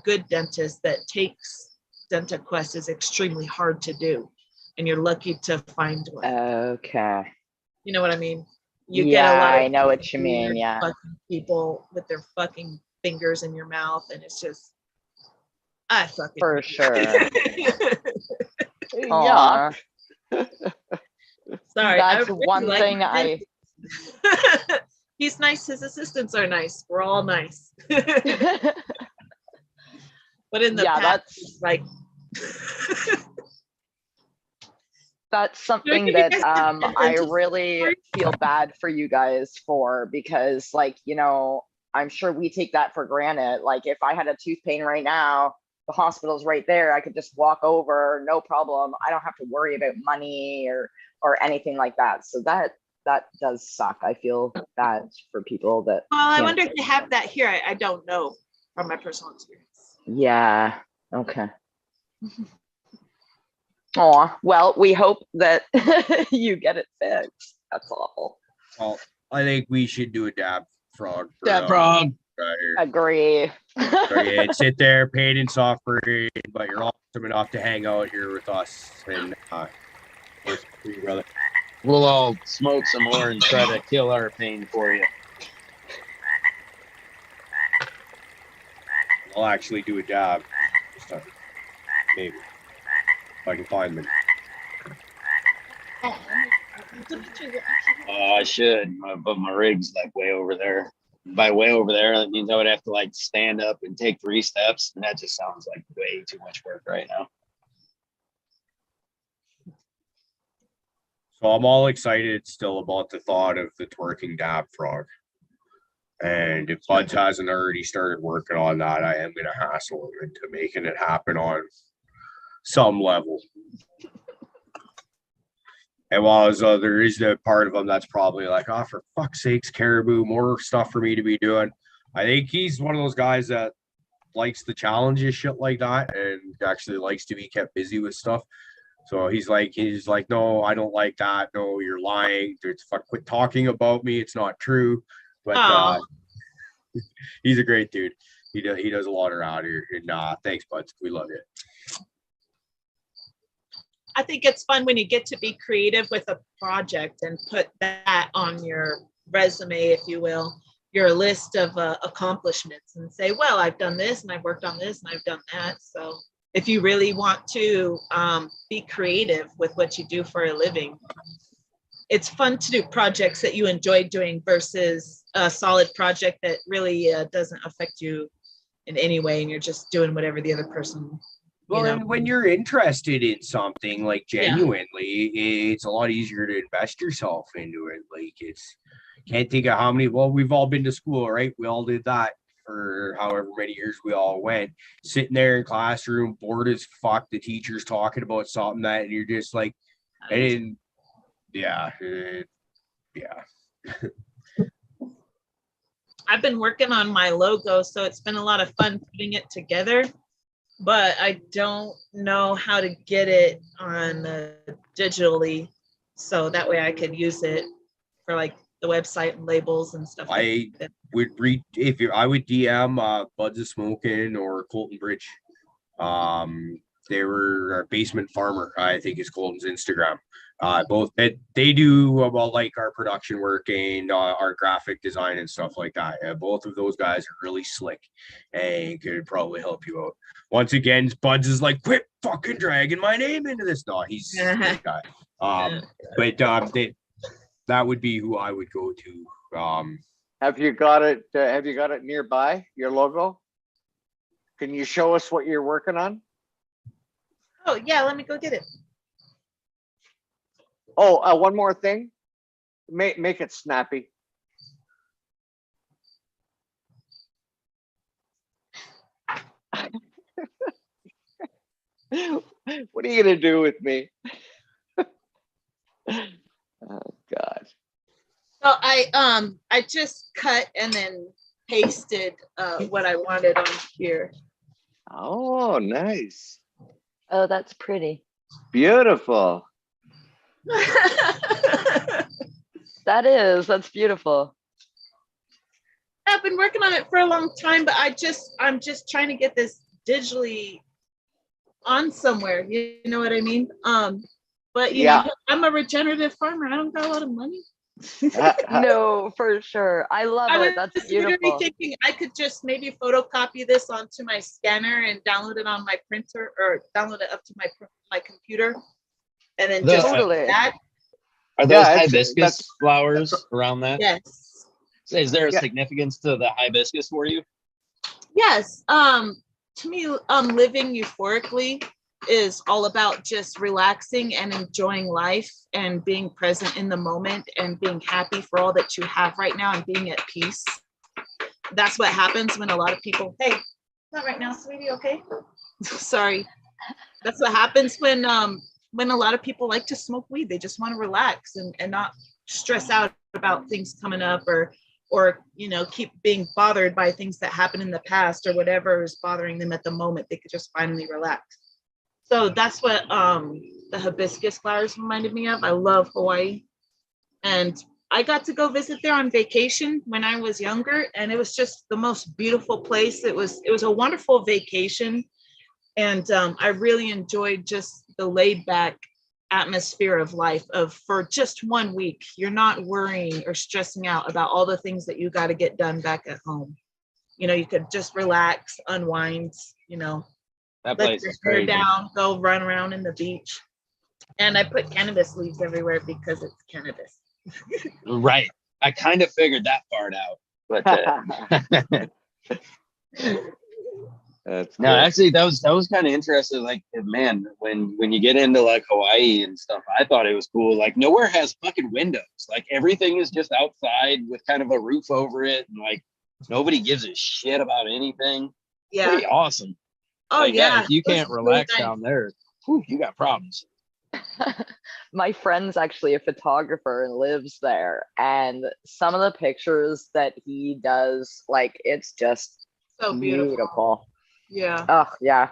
good dentist that takes DentaQuest is extremely hard to do, and you're lucky to find one. Okay. You know what I mean? You Yeah, get a lot of I know what you mean. weird Yeah. fucking people with their fucking fingers in your mouth, and it's just, I fucking For sure. Yeah. Aw. Sorry, I That's really one like thing my He's nice. His assistants are nice. We're all nice. But in the Yeah, past, it's like that's something you that guys have I dentist really stories? feel bad for you guys for, because I'm sure we take that for granted. Like if I had a tooth pain right now, the hospital's right there. I could just walk over, no problem. I don't have to worry about money or anything like that. So that does suck. I feel bad for people that. Well, I can't- wonder if they have that here. I don't know from my personal experience. Yeah. Okay. Oh, well, we hope that you get it fixed. That's awful. Well, I think we should do a dab frog. For, That frog. right here. Agree. So, yeah, sit there, paid and suffering, but you're awesome enough to hang out here with us. And it's for you, brother. We'll all smoke some more and try to kill our pain for you. I'll actually do a dab this time. Maybe. If I can find them. I should, but my rig's like way over there. By way over there, that means I would have to like stand up and take 3 steps, and that just sounds like way too much work right now. So I'm all excited still about the thought of the twerking dab frog. And if Buds hasn't already started working on that, I am going to hassle him into making it happen on some level. And while there is the part of him that's probably like, oh, for fuck's sakes, Caribou, more stuff for me to be doing. I think he's one of those guys that likes the challenges, shit like that, and actually likes to be kept busy with stuff. So he's like, no, I don't like that. No, you're lying. Quit talking about me. It's not true. But he's a great dude. He does a lot around here. And thanks, buds. We love you. I think it's fun when you get to be creative with a project and put that on your resume, if you will, your list of accomplishments, and say, well, I've done this and I've worked on this and I've done that. So if you really want to be creative with what you do for a living, it's fun to do projects that you enjoy doing versus a solid project that really doesn't affect you in any way, and you're just doing whatever the other person. Well, and when you're interested in something, like, genuinely, it's a lot easier to invest yourself into it. Like, can't think of how many, well, we've all been to school, right? We all did that for however many years we all went, sitting there in classroom, bored as fuck, the teacher's talking about something that, and you're just like, and yeah. I've been working on my logo, so it's been a lot of fun putting it together, but I don't know how to get it on digitally, so that way I could use it for like the website and labels and stuff. I would I would DM Buds of Smoking or Colton Bridge. They were our basement farmer, I think is Colton's Instagram. Both they do about like our production work and our graphic design and stuff like that. Both of those guys are really slick and could probably help you out. Once again, Buds is like, quit fucking dragging my name into this. No, he's a great guy. But that would be who I would go to. Have you got it? Have you got it nearby? Your logo? Can you show us what you're working on? Oh yeah, let me go get it. Oh, one more thing. Make it snappy. What are you gonna do with me? Oh God. So I just cut and then pasted what I wanted on here. Oh, nice. Oh, that's pretty. Beautiful. That's beautiful. I've been working on it for a long time, but I'm just trying to get this digitally on somewhere. You know what I mean? But you know, I'm a regenerative farmer. I don't got a lot of money. No, for sure. I love it. That's beautiful. Thinking I could just maybe photocopy this onto my scanner and download it on my printer, or download it up to my computer, and then just that. Are those hibiscus flowers around that? Yes. So is there a significance to the hibiscus for you? Yes. To me, living euphorically is all about just relaxing and enjoying life and being present in the moment and being happy for all that you have right now and being at peace. That's what happens when a lot of people, hey, not right now, sweetie, okay? Sorry. That's what happens when a lot of people like to smoke weed. They just want to relax and not stress out about things coming up or you know, keep being bothered by things that happened in the past or whatever is bothering them at the moment. They could just finally relax. So that's what the hibiscus flowers reminded me of. I love Hawaii. And I got to go visit there on vacation when I was younger, and it was just the most beautiful place. It was a wonderful vacation. And I really enjoyed just the laid back atmosphere of life for just 1 week. You're not worrying or stressing out about all the things that you got to get done back at home. You know, you could just relax, unwind, you know, that let place your is hair crazy. down, go run around in the beach. And I put cannabis leaves everywhere because it's cannabis. Right. I kind of figured that part out. But That's no, good. actually that was kind of interesting. Like, man, when you get into like Hawaii and stuff, I thought it was cool. Like, nowhere has fucking windows. Like, everything is just outside with kind of a roof over it, and like nobody gives a shit about anything. Yeah. Pretty awesome. Oh like, yeah. if you can't relax really nice. down there, whew, you got problems. My friend's actually a photographer and lives there, and some of the pictures that he does, like, it's just So beautiful. beautiful. Yeah. Oh yeah.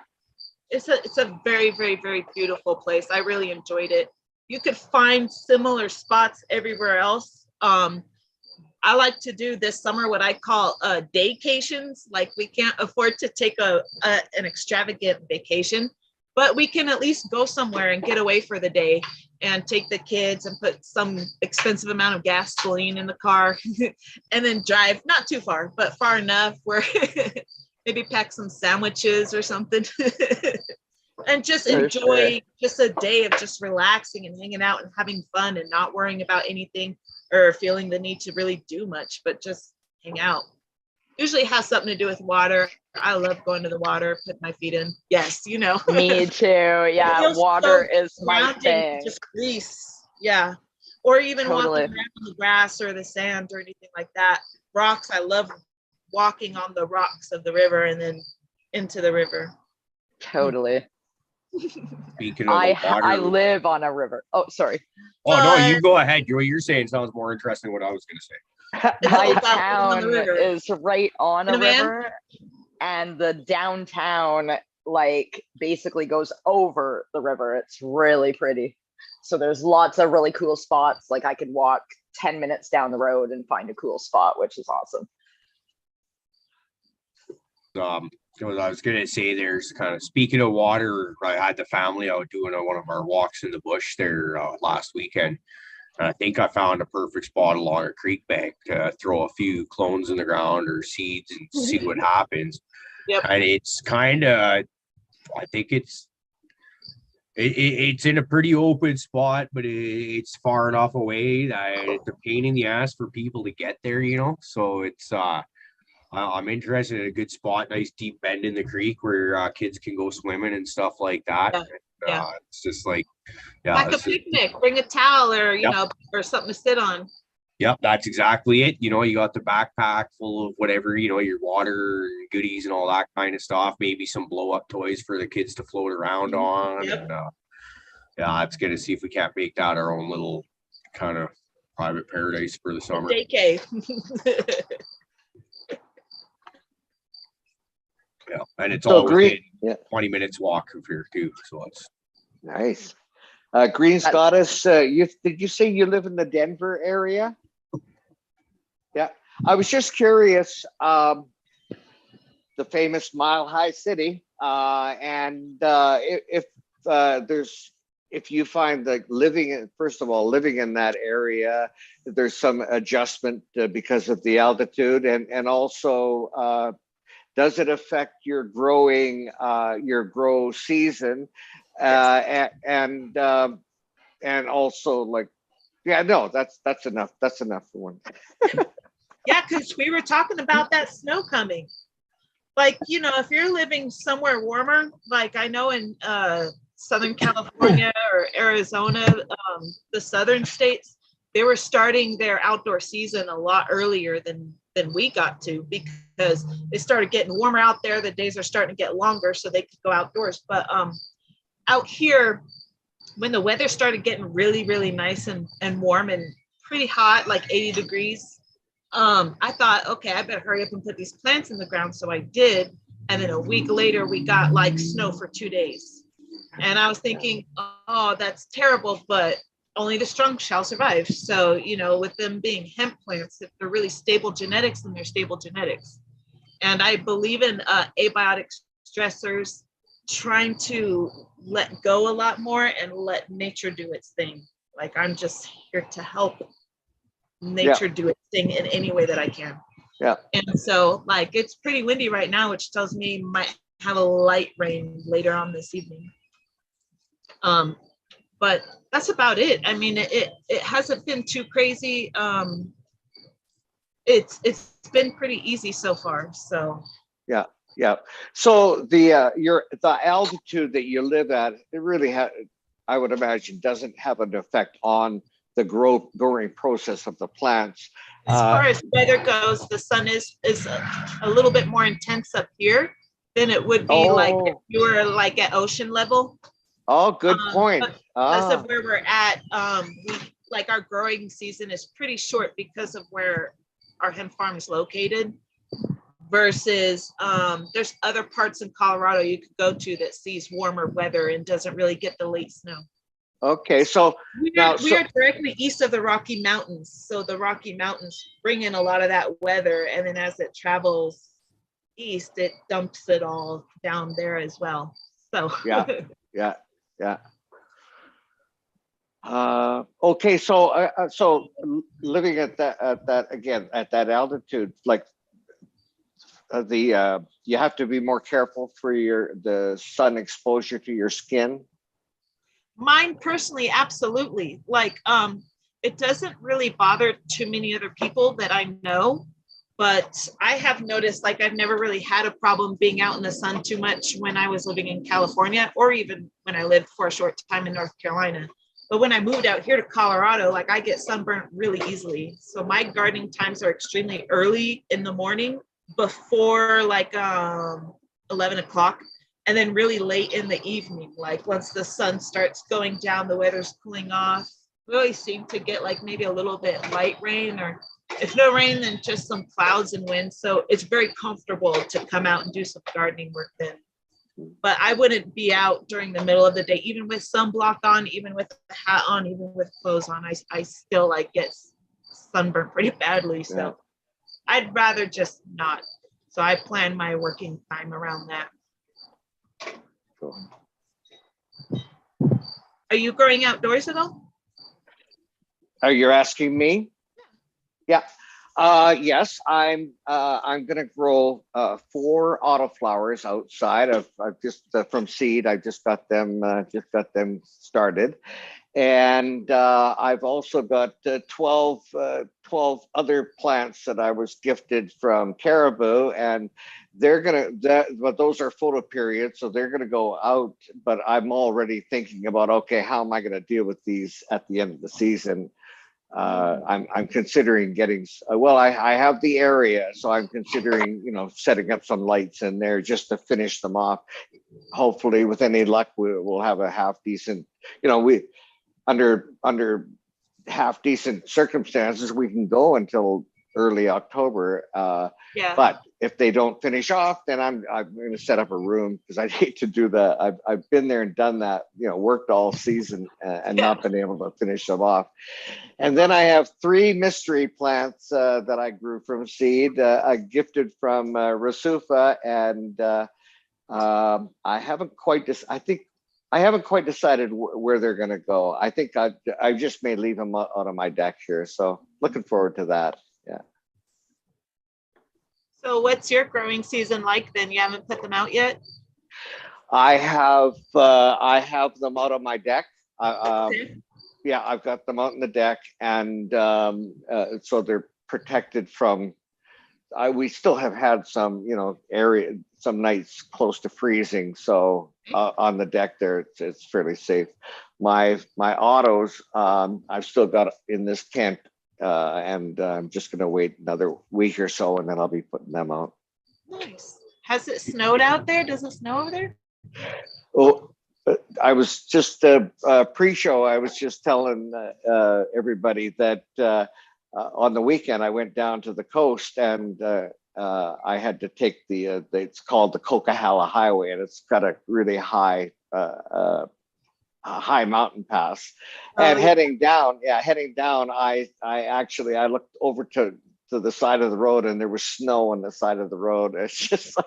It's a very, very, very beautiful place. I really enjoyed it. You could find similar spots everywhere else. I like to do this summer what I call daycations. Like, we can't afford to take an extravagant vacation, but we can at least go somewhere and get away for the day and take the kids and put some expensive amount of gasoline in the car and then drive not too far, but far enough where maybe pack some sandwiches or something and just For enjoy sure. just a day of just relaxing and hanging out and having fun and not worrying about anything or feeling the need to really do much, but just hang out. Usually has something to do with water. I love going to the water, put my feet in. Yes, you know. Me too. Yeah, Feels water so is my grounding to thing. just release. Yeah. Or even Totally. walking around on the grass or the sand or anything like that. Rocks, I love walking on the rocks of the river and then into the river. Totally. Speaking of the water, I live on a river. Oh, sorry. oh no, you go ahead. What you're saying sounds more interesting than what I was going to say. It's My all about living on the town river. is right on In a a van? river, and the downtown like basically goes over the river. It's really pretty. So there's lots of really cool spots. Like, I could walk 10 minutes down the road and find a cool spot, which is awesome. What I was gonna say, there's kind of, speaking of water, I had the family out doing one of our walks in the bush there last weekend. And I think I found a perfect spot along a creek bank to throw a few clones in the ground or seeds and see what happens. Yep. And it's kind of, I think it's in a pretty open spot, but it's far enough away that it's a pain in the ass for people to get there, you know. So it's I'm interested in a good spot, nice deep bend in the creek where kids can go swimming and stuff like that. Yeah. It's just like, yeah, Like a picnic, bring a towel or, you Yep. know, or something to sit on. Yep, that's exactly it. You know, you got the backpack full of whatever, you know, your water, goodies, and all that kind of stuff. Maybe some blow up toys for the kids to float around on. Yep. And yeah, it's gonna see if we can't make that our own little kind of private paradise for the summer. JK. Yeah, and it's So all Green, within 20 minutes walk from here too. So it's nice. Greenz Goddess, did you say you live in the Denver area? Yeah, I was just curious. The famous Mile High City, and if you find that living in that area, there's some adjustment because of the altitude, and also. Does it affect your your grow season, and also, like, yeah, no, that's enough. That's enough for one. Yeah, because we were talking about that snow coming. Like, you know, if you're living somewhere warmer, like I know in Southern California or Arizona, the southern states, they were starting their outdoor season a lot earlier than we got to, because it started getting warmer out there. The days are starting to get longer, so they could go outdoors. But out here, when the weather started getting really, really nice and warm and pretty hot, like 80 degrees, I thought, okay, I better hurry up and put these plants in the ground. So I did. And then a week later, we got like snow for 2 days. And I was thinking, oh, that's terrible, but only the strong shall survive. So, you know, with them being hemp plants, if they're really stable genetics, then they're stable genetics. And I believe in abiotic stressors, trying to let go a lot more and let nature do its thing. Like, I'm just here to help nature do its thing in any way that I can. Yeah. And so, like, it's pretty windy right now, which tells me might have a light rain later on this evening. But that's about it. I mean, it hasn't been too crazy. It's been pretty easy so far. So yeah. So the altitude that you live at, it really I would imagine doesn't have an effect on the growing process of the plants. As far as weather goes, the sun is a little bit more intense up here than it would be like if you were like at ocean level. Oh, good point. Because of where we're at, like our growing season is pretty short because of where our hemp farm is located. Versus there's other parts in Colorado you could go to that sees warmer weather and doesn't really get the late snow. Okay, so we are directly east of the Rocky Mountains. So the Rocky Mountains bring in a lot of that weather, and then as it travels east, it dumps it all down there as well. So yeah. Okay, so living at that altitude, like you have to be more careful for the sun exposure to your skin. Mine personally, absolutely. Like, it doesn't really bother too many other people that I know, but I have noticed, like, I've never really had a problem being out in the sun too much when I was living in California, or even when I lived for a short time in North Carolina. But when I moved out here to Colorado, like, I get sunburnt really easily. So my gardening times are extremely early in the morning before like 11 o'clock. And then really late in the evening, like once the sun starts going down, the weather's cooling off. We always seem to get like maybe a little bit light rain, or if no rain, then just some clouds and wind. So it's very comfortable to come out and do some gardening work then. But I wouldn't be out during the middle of the day, even with sunblock on, even with a hat on, even with clothes on. I still like get sunburned pretty badly. So I'd rather just not. So I plan my working time around that. Cool. Are you growing outdoors at all? Are you asking me? Yeah. Yes, I'm gonna grow 4 autoflowers outside. I've just from seed. I just got them started, and I've also got 12 other plants that I was gifted from Cariboo, and but those are photo periods, so they're gonna go out. But I'm already thinking about, okay, how am I gonna deal with these at the end of the season? I'm considering getting, I have the area, so I'm considering, setting up some lights in there just to finish them off. Hopefully with any luck, we'll have a half decent, we under half decent circumstances, we can go until early October. But if they don't finish off, then I'm going to set up a room, because I hate to do that. I've been there and done that, worked all season and not been able to finish them off. And then I have 3 mystery plants that I grew from seed, I gifted from Rasufa, and I haven't quite decided where they're going to go. I think I just may leave them out on my deck here. So looking forward to that. Yeah. So what's your growing season like then? You haven't put them out yet? I have them out on my deck. Yeah, I've got them out on the deck, and so they're protected from. We still have had some, some nights close to freezing. So on the deck there, it's fairly safe. My autos, I've still got in this tent, and I'm just going to wait another week or so, and then I'll be putting them out. Nice. Has it snowed out there? Does it snow over there? Oh, I was just pre-show. I was just telling everybody that on the weekend I went down to the coast, and I had to take it's called the Coquihalla Highway, and it's got a really high mountain pass. And heading down, I looked over to the side of the road, and there was snow on the side of the road. It's just like,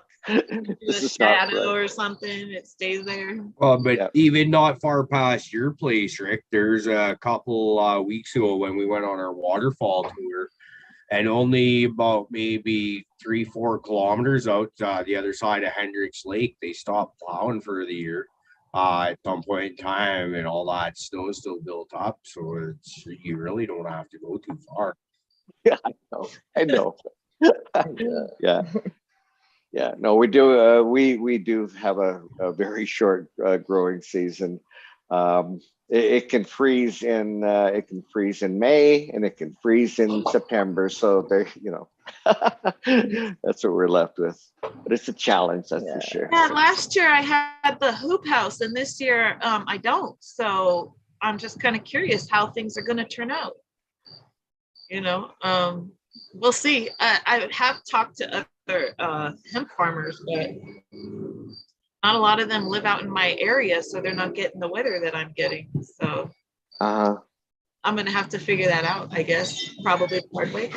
this is not right. Or something, it stays there. Well, but even not far past your place, Rick, there's a couple weeks ago when we went on our waterfall tour, and only about maybe 3-4 kilometers out the other side of Hendricks Lake, they stopped plowing for the year at some point in time, and all that snow is still built up, so you really don't have to go too far. Yeah, I know. Yeah. No, we do. We do have a very short growing season. it can freeze in May, and it can freeze in September. So there, you know, that's what we're left with. But it's a challenge, that's for sure. Yeah, last year I had the hoop house, and this year I don't. So I'm just kind of curious how things are going to turn out. You know, we'll see. I have talked to other hemp farmers, but not a lot of them live out in my area, so they're not getting the weather that I'm getting. So I'm going to have to figure that out, I guess, probably the hard way.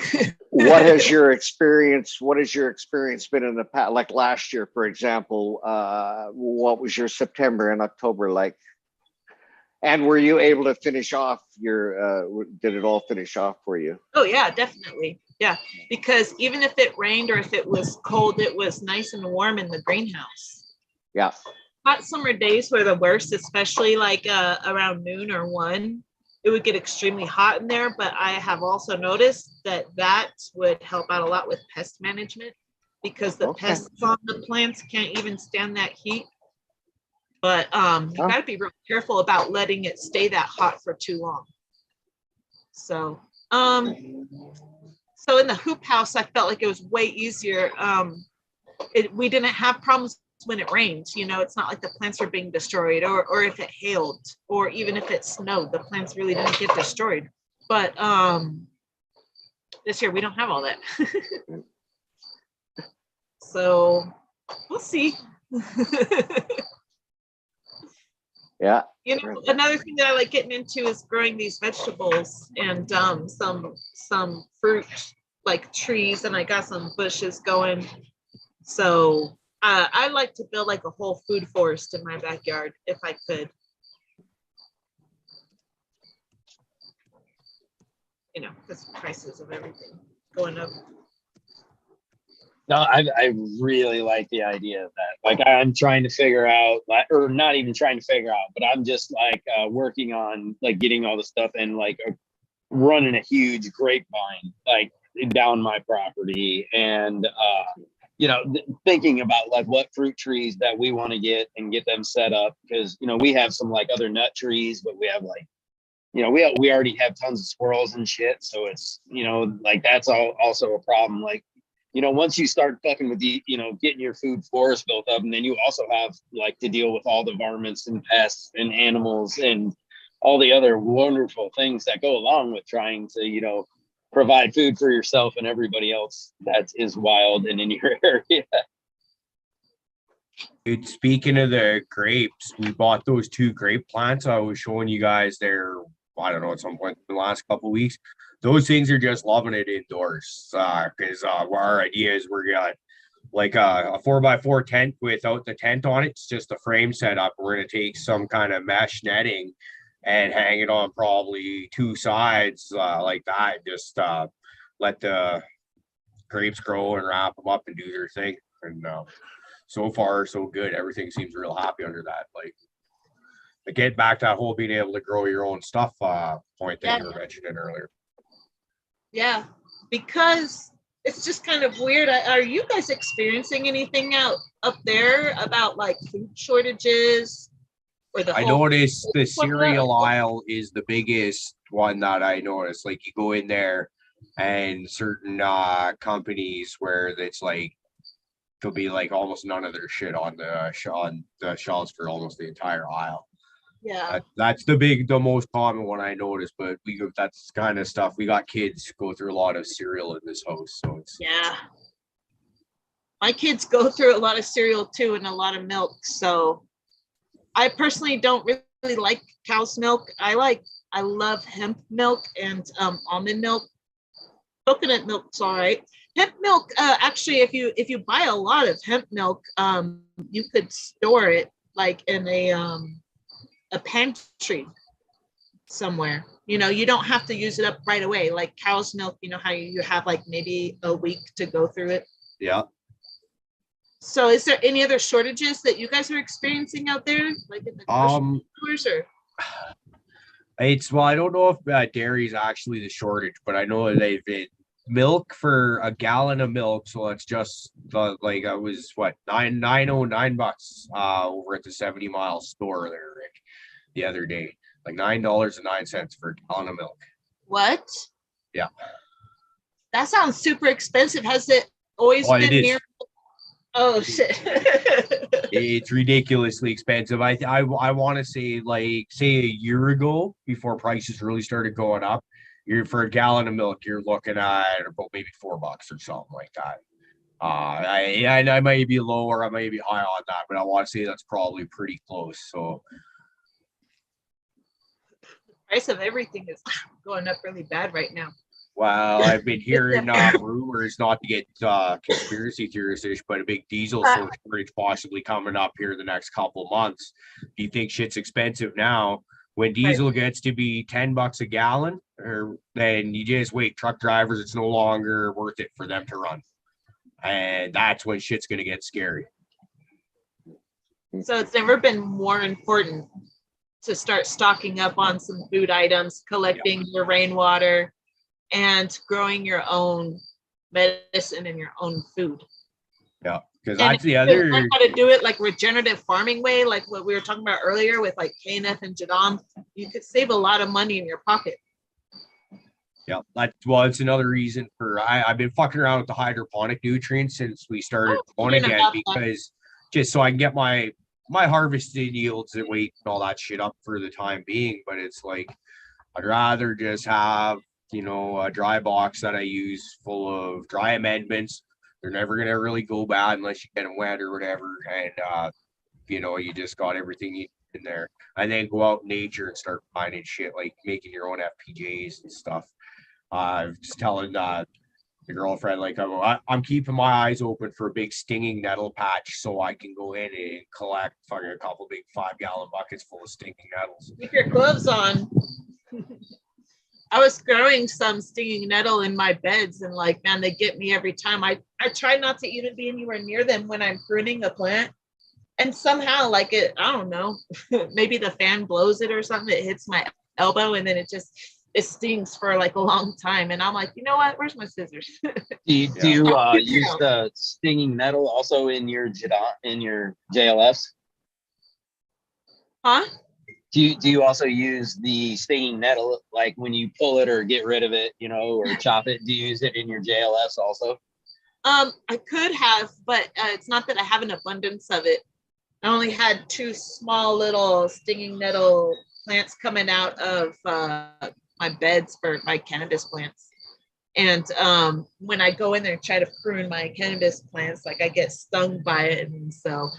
What has your experience been in the past? Like last year, for example, what was your September and October like? And were you able to finish off did it all finish off for you? Oh yeah, definitely. Yeah, because even if it rained or if it was cold, it was nice and warm in the greenhouse. Yeah. Hot summer days were the worst, especially like around noon or 1. It would get extremely hot in there, but I have also noticed that would help out a lot with pest management, because the pests on the plants can't even stand that heat. But you got to be real careful about letting it stay that hot for too long. So so in the hoop house, I felt like it was way easier. We didn't have problems when it rained. You know, it's not like the plants were being destroyed, or if it hailed, or even if it snowed, the plants really didn't get destroyed. But this year we don't have all that. So we'll see. Yeah. You know, another thing that I like getting into is growing these vegetables and some fruit, like trees, and I got some bushes going. So I like to build like a whole food forest in my backyard if I could. You know, because prices of everything going up. No, I really like the idea of that. Like, I'm trying to figure out, or not even trying to figure out, but I'm just like working on like getting all the stuff and like running a huge grapevine like down my property, and you know, thinking about like what fruit trees that we want to get and get them set up, because you know we have some like other nut trees, but we have like, you know, we already have tons of squirrels and shit, so it's, you know, like that's also a problem. Like, you know, once you start fucking with the, you know, getting your food forest built up, and then you also have like to deal with all the varmints and pests and animals and all the other wonderful things that go along with trying to, you know, provide food for yourself and everybody else that is wild and in your area. Dude, speaking of the grapes, we bought those 2 grape plants I was showing you guys there, I don't know, at some point in the last couple of weeks. Those things are just loving it indoors, because our idea is we're got like a 4x4 tent without the tent on it. It's just a frame setup. We're going to take some kind of mesh netting and hang it on probably 2 sides like that. Just let the grapes grow and wrap them up and do their thing. And so far, so good. Everything seems real happy under that. Like get back to that whole being able to grow your own stuff point that you were mentioning earlier. Yeah, because it's just kind of weird. Are you guys experiencing anything up there about like food shortages? Or I noticed the cereal aisle is the biggest one that I noticed. Like you go in there and certain companies where it's like there'll be like almost none of their shit on the shelves for almost the entire aisle. Yeah, that's the most common one I noticed. But that's kind of stuff. We got kids go through a lot of cereal in this house, so it's my kids go through a lot of cereal too and a lot of milk. So I personally don't really like cow's milk. I love hemp milk and almond milk. Coconut milk's all right. Hemp milk, actually, if you buy a lot of hemp milk, you could store it like in a pantry somewhere. You know, you don't have to use it up right away. Like cow's milk, you know how you have like maybe a week to go through it. Yeah. So is there any other shortages that you guys are experiencing out there? Like in the stores or? Well, I don't know if dairy is actually the shortage, but I know they've been milk for a gallon of milk. So it's just like I was $9.09 over at the 70 Mile store there, Rick, the other day. like $9.09 for a gallon of milk. What? Yeah. That sounds super expensive. Has it always been It near? is. Oh shit. It's ridiculously expensive. I want to say a year ago, before prices really started going up, you're for a gallon of milk, you're looking at about maybe $4 or something like that. I might be low or I might be high on that, but I want to say that's probably pretty close. So The price of everything is going up really bad right now. well, I've been hearing rumors, not to get conspiracy theorists, but a big diesel shortage possibly coming up here the next couple of months. Do you think shit's expensive now? When diesel gets to be $10 a gallon, or then you just wait, truck drivers, it's no longer worth it for them to run. And that's when shit's gonna get scary. So it's never been more important to start stocking up on some food items, collecting your rainwater, and growing your own medicine and your own food. Yeah, because And that's the if you other. learn how to do it like regenerative farming way, like what we were talking about earlier with like KNF and Jadam, you could save a lot of money in your pocket. Yeah, it's another reason for I've been fucking around with the hydroponic nutrients since we started going again, because just so I can get my harvested yields and weight and all that shit up for the time being. But it's like I'd rather just have, a dry box that I use full of dry amendments. They're never gonna really go bad unless you get them wet or whatever, and you just got everything you need in there. And then go out in nature and start finding shit like making your own FPJs and stuff. Just telling the girlfriend, like, I'm keeping my eyes open for a big stinging nettle patch so I can go in and collect fucking a couple big 5-gallon buckets full of stinging nettles. Keep your gloves on. I was growing some stinging nettle in my beds, and like, man, they get me every time. I try not to even be anywhere near them when I'm pruning a plant. And somehow, like I don't know, maybe the fan blows it or something. It hits my elbow, and then it stings for like a long time. And I'm like, you know what? Where's my scissors? Do you use the stinging nettle also in your JLFs? Huh? Do you also use the stinging nettle, like when you pull it or get rid of it, or chop it? Do you use it in your JLFs also? I could have, but it's not that I have an abundance of it. I only had 2 small little stinging nettle plants coming out of my beds for my cannabis plants. And when I go in there and try to prune my cannabis plants, like I get stung by it. And so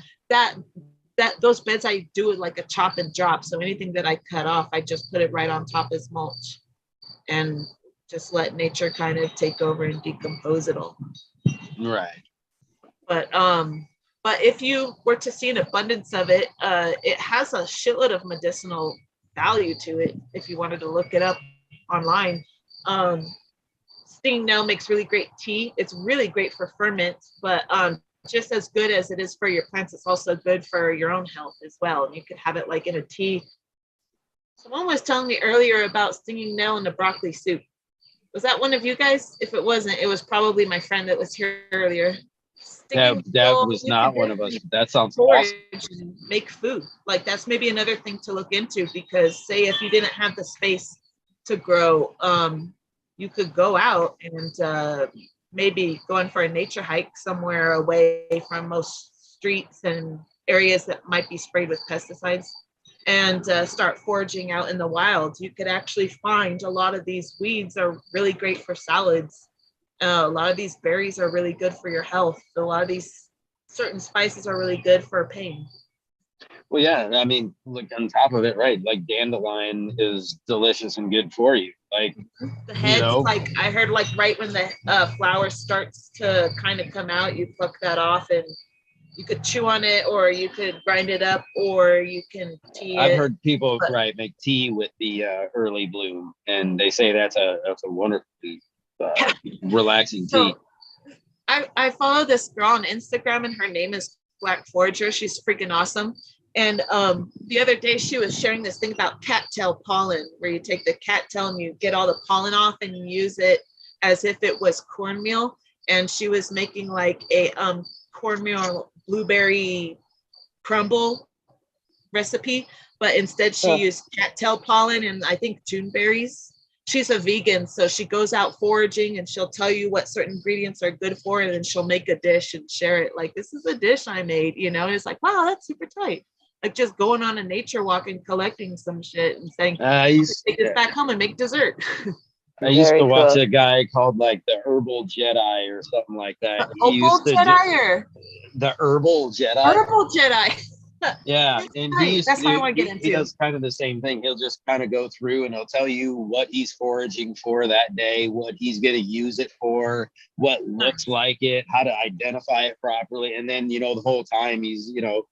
those beds, I do it like a chop and drop. So anything that I cut off, I just put it right on top as mulch and just let nature kind of take over and decompose it all. Right. But if you were to see an abundance of it, it has a shitload of medicinal value to it. If you wanted to look it up online, stinging nettle makes really great tea. It's really great for ferments, but just as good as it is for your plants, it's also good for your own health as well. And you could have it like in a tea. Someone was telling me earlier about stinging nettle in a broccoli soup. Was that one of you guys? If it wasn't, it was probably my friend that was here earlier. That was not one of us. That sounds awesome. Make food. Like that's maybe another thing to look into, because say if you didn't have the space to grow, you could go out and maybe go on for a nature hike somewhere away from most streets and areas that might be sprayed with pesticides, and start foraging out in the wild. You could actually find a lot of these weeds are really great for salads. A lot of these berries are really good for your health. A lot of these certain spices are really good for pain. Well, yeah, I mean, like on top of it, right? Like dandelion is delicious and good for you. Like the heads, like I heard, like right when the flower starts to kind of come out, you pluck that off, and you could chew on it, or you could grind it up, or you can tea it. I've heard people make tea with the early bloom, and they say that's a wonderfully relaxing tea. I follow this girl on Instagram, and her name is Black Forager. She's freaking awesome. And the other day she was sharing this thing about cattail pollen, where you take the cattail and you get all the pollen off and you use it as if it was cornmeal. And she was making like a cornmeal blueberry crumble recipe. but instead she used cattail pollen and I think June berries. She's a vegan, so she goes out foraging and she'll tell you what certain ingredients are good for it, and then she'll make a dish and share it. Like, this is a dish I made, you know. And it's like, wow, that's super tight. Like just going on a nature walk and collecting some shit and saying, take this back home and make dessert. I used Very to watch cool. a guy called like the Herbal Jedi or something like that. The Herbal Jedi. Herbal Jedi. Yeah, and That's what I want to get into. He does kind of the same thing. He'll just kind of go through and he'll tell you what he's foraging for that day, what he's going to use it for, what looks like it, how to identify it properly. And then, you know, the whole time he's, you know,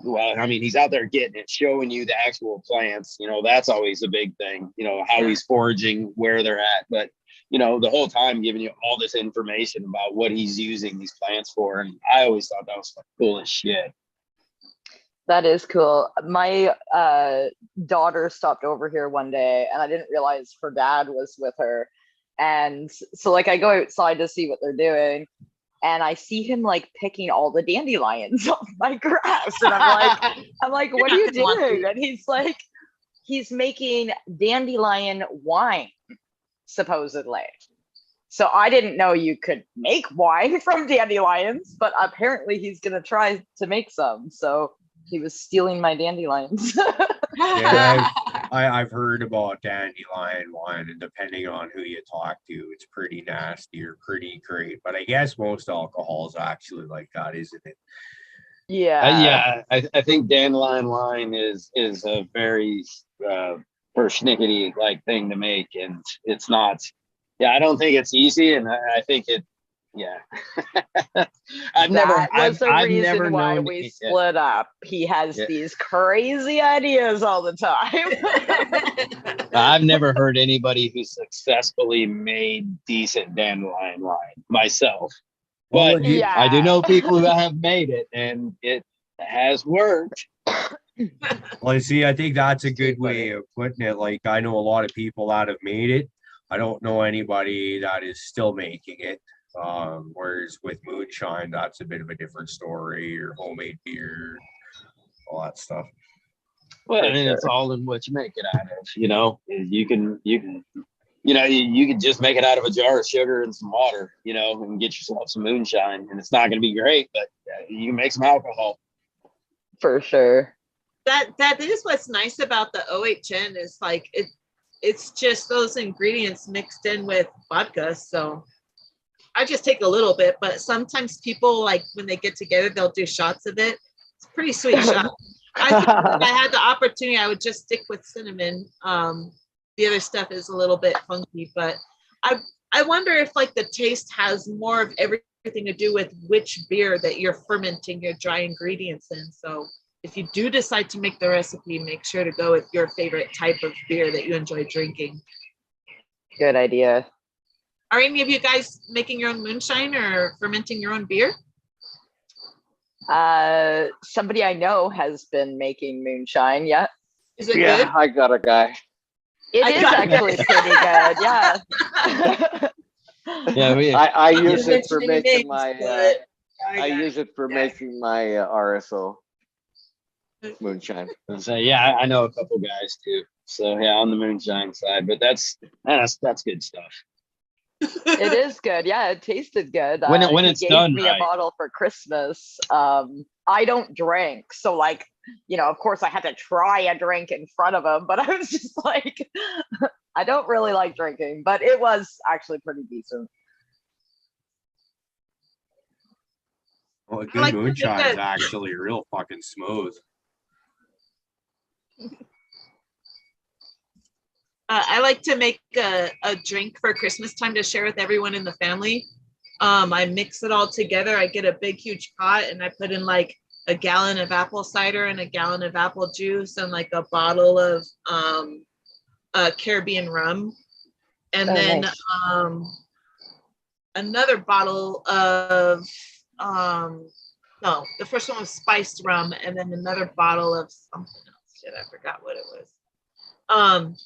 well, I mean, he's out there getting it, showing you the actual plants. You know, that's always a big thing, you know, how he's foraging, where they're at. But, you know, the whole time giving you all this information about what he's using these plants for. And I always thought that was cool as shit. That is cool. My daughter stopped over here one day and I didn't realize her dad was with her. And so like I go outside to see what they're doing and I see him like picking all the dandelions off my grass. And I'm like, what are you doing? And he's making dandelion wine, supposedly. So I didn't know you could make wine from dandelions, but apparently he's gonna try to make some. So he was stealing my dandelions. Yeah, I've heard about dandelion wine, and depending on who you talk to, it's pretty nasty or pretty great. But I guess most alcohol is actually like that, isn't it? Yeah. I think dandelion wine is a very persnickety like thing to make, and it's not. Yeah, I don't think it's easy, and I think it. Yeah, I've never known we split up. He has these crazy ideas all the time. I've never heard anybody who successfully made decent dandelion wine myself, but I do know people who have made it, and it has worked. Well, see, I think that's a good way of putting it. Like, I know a lot of people that have made it. I don't know anybody that is still making it. Whereas with moonshine, that's a bit of a different story, or homemade beer, all that stuff. Well, and it's all in what you make it out of. You know, you can just make it out of a jar of sugar and some water, you know, and get yourself some moonshine. And it's not going to be great, but you can make some alcohol. For sure. That is what's nice about the OHN is like it's just those ingredients mixed in with vodka. So I just take a little bit, but sometimes people, like when they get together, they'll do shots of it. It's a pretty sweet shot. I think if I had the opportunity, I would just stick with cinnamon. The other stuff is a little bit funky, but I wonder if like the taste has more of everything to do with which beer that you're fermenting your dry ingredients in. So if you do decide to make the recipe, make sure to go with your favorite type of beer that you enjoy drinking. Good idea. Are any of you guys making your own moonshine or fermenting your own beer? Somebody I know has been making moonshine. Yeah. Is it good? I got a guy. It is actually pretty good. Yeah. Yeah, I use it for making my. I use it for making my RSO moonshine. So yeah, I know a couple guys too. So yeah, on the moonshine side, but that's good stuff. It is good. Yeah, it tasted good. When it's done, me a bottle for Christmas. I don't drink, so like, you know, of course I had to try a drink in front of him, but I was just like, I don't really like drinking, but it was actually pretty decent. Well, a good moonshine is actually real fucking smooth. I like to make a drink for Christmas time to share with everyone in the family. I mix it all together. I get a big, huge pot and I put in like a gallon of apple cider and a gallon of apple juice and like a bottle of Caribbean rum. And then nice. Another bottle of, no, the first one was spiced rum and then another bottle of something else. Shit, I forgot what it was.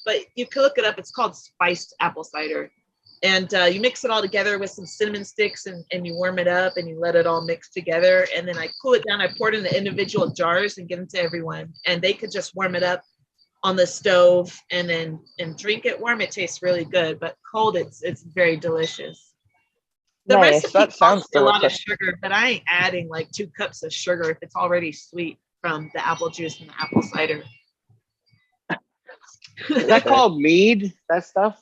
But you can look it up. It's called spiced apple cider. And you mix it all together with some cinnamon sticks and you warm it up and you let it all mix together. And then I cool it down. I pour it in the individual jars and give them to everyone. And they could just warm it up on the stove and then drink it warm, it tastes really good. But cold, it's very delicious. The Nice. recipe That calls sounds for a lot of delicious. sugar, but I ain't adding like 2 cups of sugar if it's already sweet from the apple juice and the apple cider. Is that called mead? That stuff?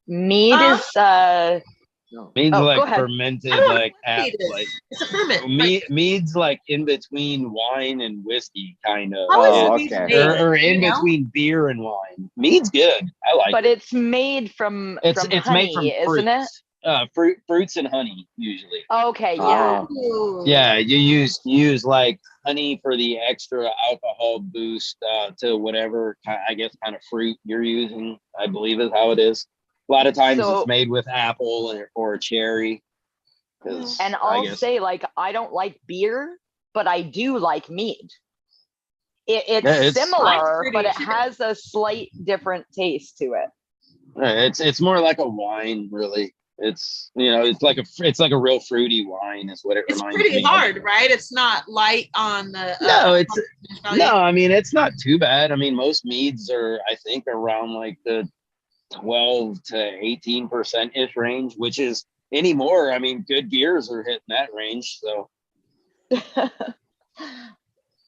Mead is No. Mead's Oh, go like ahead. fermented, I don't know like what mead is. like It's a ferment. mead's like in between wine and whiskey, kind of. How is Oh, mead okay. made? Or in You know? between beer and wine. Mead's good. I like but it. it's made from It's honey, made from isn't it? fruits and honey usually. Okay, yeah. Ooh. Yeah, you use like honey for the extra alcohol boost to whatever I guess kind of fruit you're using. I believe is how it is. A lot of times So- it's made with apple or cherry. 'Cause And I I'll guess- say, like, I don't like beer, but I do like mead. It's Yeah, similar, Mine's but it pretty has a slight different taste to it. It's more like a wine, really. It's it's like a real fruity wine is what it It's reminds pretty me hard, of. right? It's not light on the No, it's value. no. I mean, it's not too bad. I mean, most meads are, I think, around like the 12 to 18% ish range, which is anymore. I mean, good beers are hitting that range. So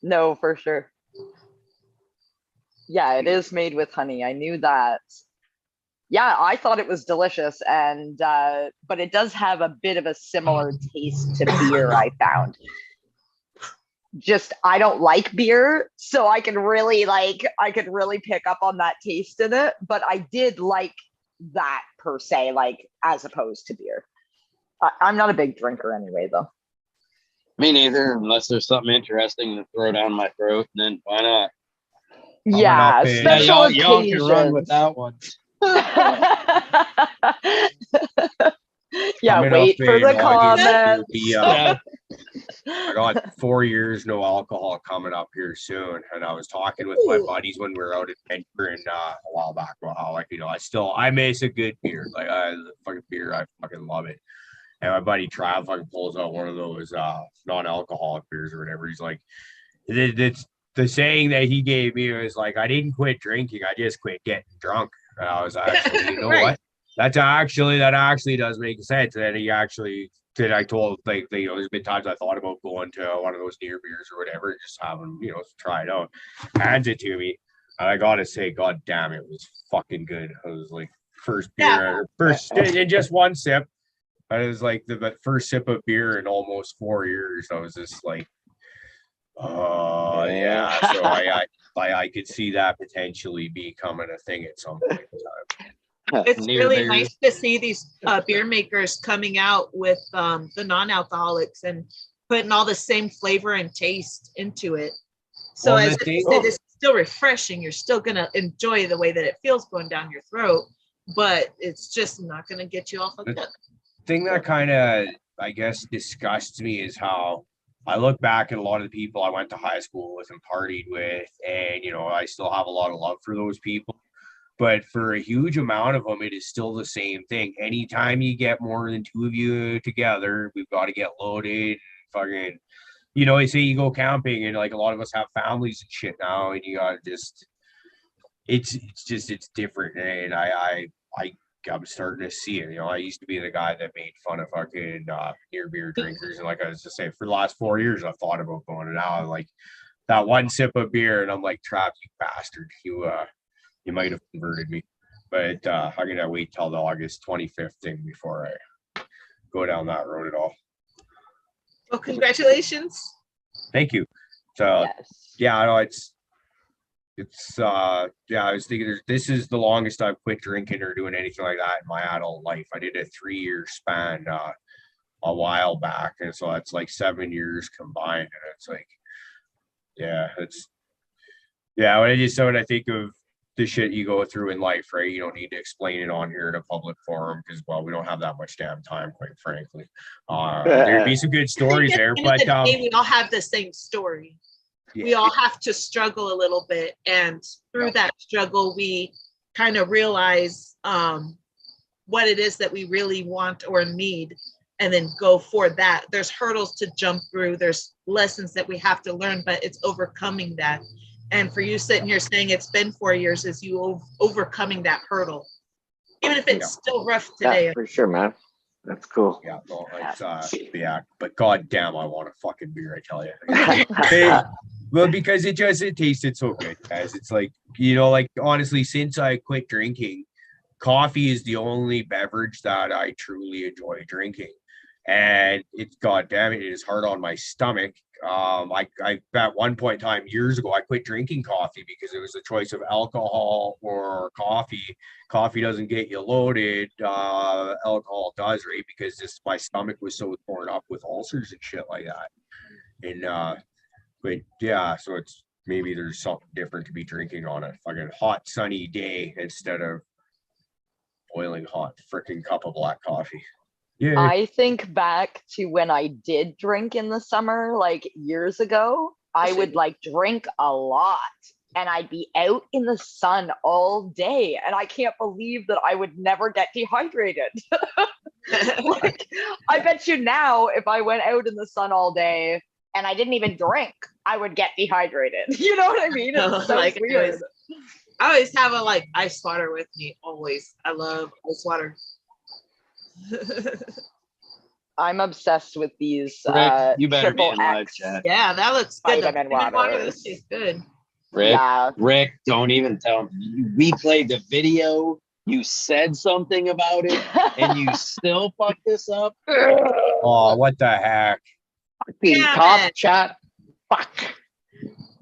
No, for sure. Yeah, it is made with honey. I knew that. Yeah, I thought it was delicious, and but it does have a bit of a similar taste to beer, I found. Just I don't like beer, so I could really pick up on that taste in it, but I did like that per se, like as opposed to beer. I'm not a big drinker anyway, though. me neither, unless there's something interesting to throw down my throat, then why not? Yeah, up in- Yeah, special y'all can run with occasions. that one. Yeah, Coming wait up for in the August, comments. Yeah. I got 4 years no alcohol coming up here soon, and I was talking with my Ooh. buddies when we were out at Denver and a while back about how, like, I miss a good beer. Like, the fucking beer, I fucking love it. And my buddy Trav fucking pulls out one of those non-alcoholic beers or whatever. He's like, it's the saying that he gave me was like, I didn't quit drinking, I just quit getting drunk. And I was actually, you know Right. what? That actually does make sense. And he actually did. I told, like, there's been times I thought about going to one of those near beers or whatever, and just having, try it out. Hands it to me. And I gotta say, god damn, it was fucking good. It was like first beer, in just one sip. It was like the first sip of beer in almost 4 years. I was just like, oh yeah. So I could see that potentially becoming a thing at some point in time. It's Near really beers. nice to see these beer makers coming out with the non-alcoholics and putting all the same flavor and taste into it. So Well, as the I thing- said, it's still refreshing. You're still gonna enjoy the way that it feels going down your throat, but it's just not gonna get you all fucked up. Thing that kind of, I guess, disgusts me is how I look back at a lot of the people I went to high school with and partied with, and I still have a lot of love for those people. But for a huge amount of them, it is still the same thing. Anytime you get more than 2 of you together, we've got to get loaded. Fucking, they say you go camping, and like a lot of us have families and shit now, and you gotta just, it's different. And I'm starting to see it. I used to be the guy that made fun of fucking near beer drinkers, and like I was just saying, for the last 4 years, I've thought about going. And now, like, that one sip of beer, and I'm like, Trav, you bastard, you might have converted me. But I'm gonna wait till the August 25th thing before I go down that road at all. Well, congratulations. Thank you. So Yes. yeah, I know it's I was thinking this is the longest I've quit drinking or doing anything like that in my adult life. I did a 3-year span a while back, and so it's like 7 years combined, and it's like, when I think of the shit you go through in life, right? You don't need to explain it on here in a public forum because, well, we don't have that much damn time, quite frankly. There'd be some good stories there, but We all have the same story. We all have to struggle a little bit, and through that struggle, we kind of realize what it is that we really want or need, and then go for that. There's hurdles to jump through. There's lessons that we have to learn, but it's overcoming that. And for you sitting here saying it's been 4 years, is you overcoming that hurdle, even if it's still rough today. Yeah, for sure, man. That's cool. Yeah, well, it's but goddamn, I want a fucking beer, I tell you. Well, because it tasted so good, guys. It's like, you know, like honestly, since I quit drinking, coffee is the only beverage that I truly enjoy drinking. And it's goddamn it is hard on my stomach. I at one point in time years ago, I quit drinking coffee because it was a choice of alcohol or coffee. Coffee doesn't get you loaded. Alcohol does, right? Because just my stomach was so torn up with ulcers and shit like that. And but yeah, so it's maybe there's something different to be drinking on a fucking hot sunny day instead of boiling hot freaking cup of black coffee. Yeah. I think back to when I did drink in the summer, like years ago. I would like drink a lot and I'd be out in the sun all day. And I can't believe that I would never get dehydrated. Like, I bet you now, if I went out in the sun all day and I didn't even drink, I would get dehydrated. You know what I mean? It's so like, weird. I always have a like ice water with me. Always. I love ice water. I'm obsessed with these Rick, you better be triple in live X. chat. Yeah, that looks good. Vitamin Water, this waters. tastes good. Rick, Yeah. Rick, don't even tell me. We played the video. You said something about it, and you still fuck this up. Oh, what the heck? Fucking Yeah, top man. chat. Fuck.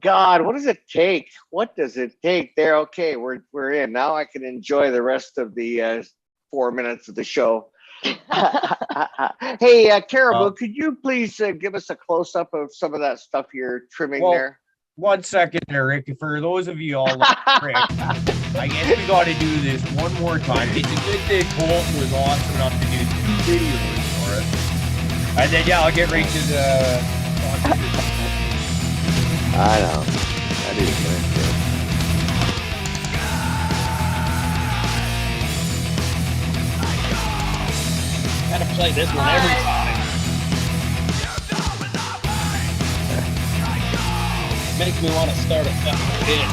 God, what does it take? What does it take? There, okay, we're in. Now I can enjoy the rest of the 4 minutes of the show. Hey, Caribou, could you please give us a close-up of some of that stuff you're trimming there? 1 second there, Rick. For those of you all like Rick, I guess we got to do this one more time. It's a good thing Colton was awesome enough to do 2 videos for us. And then, yeah, I'll get right to the... I know. That is good. Gotta play this one every time. Makes me want to start a fucking pit.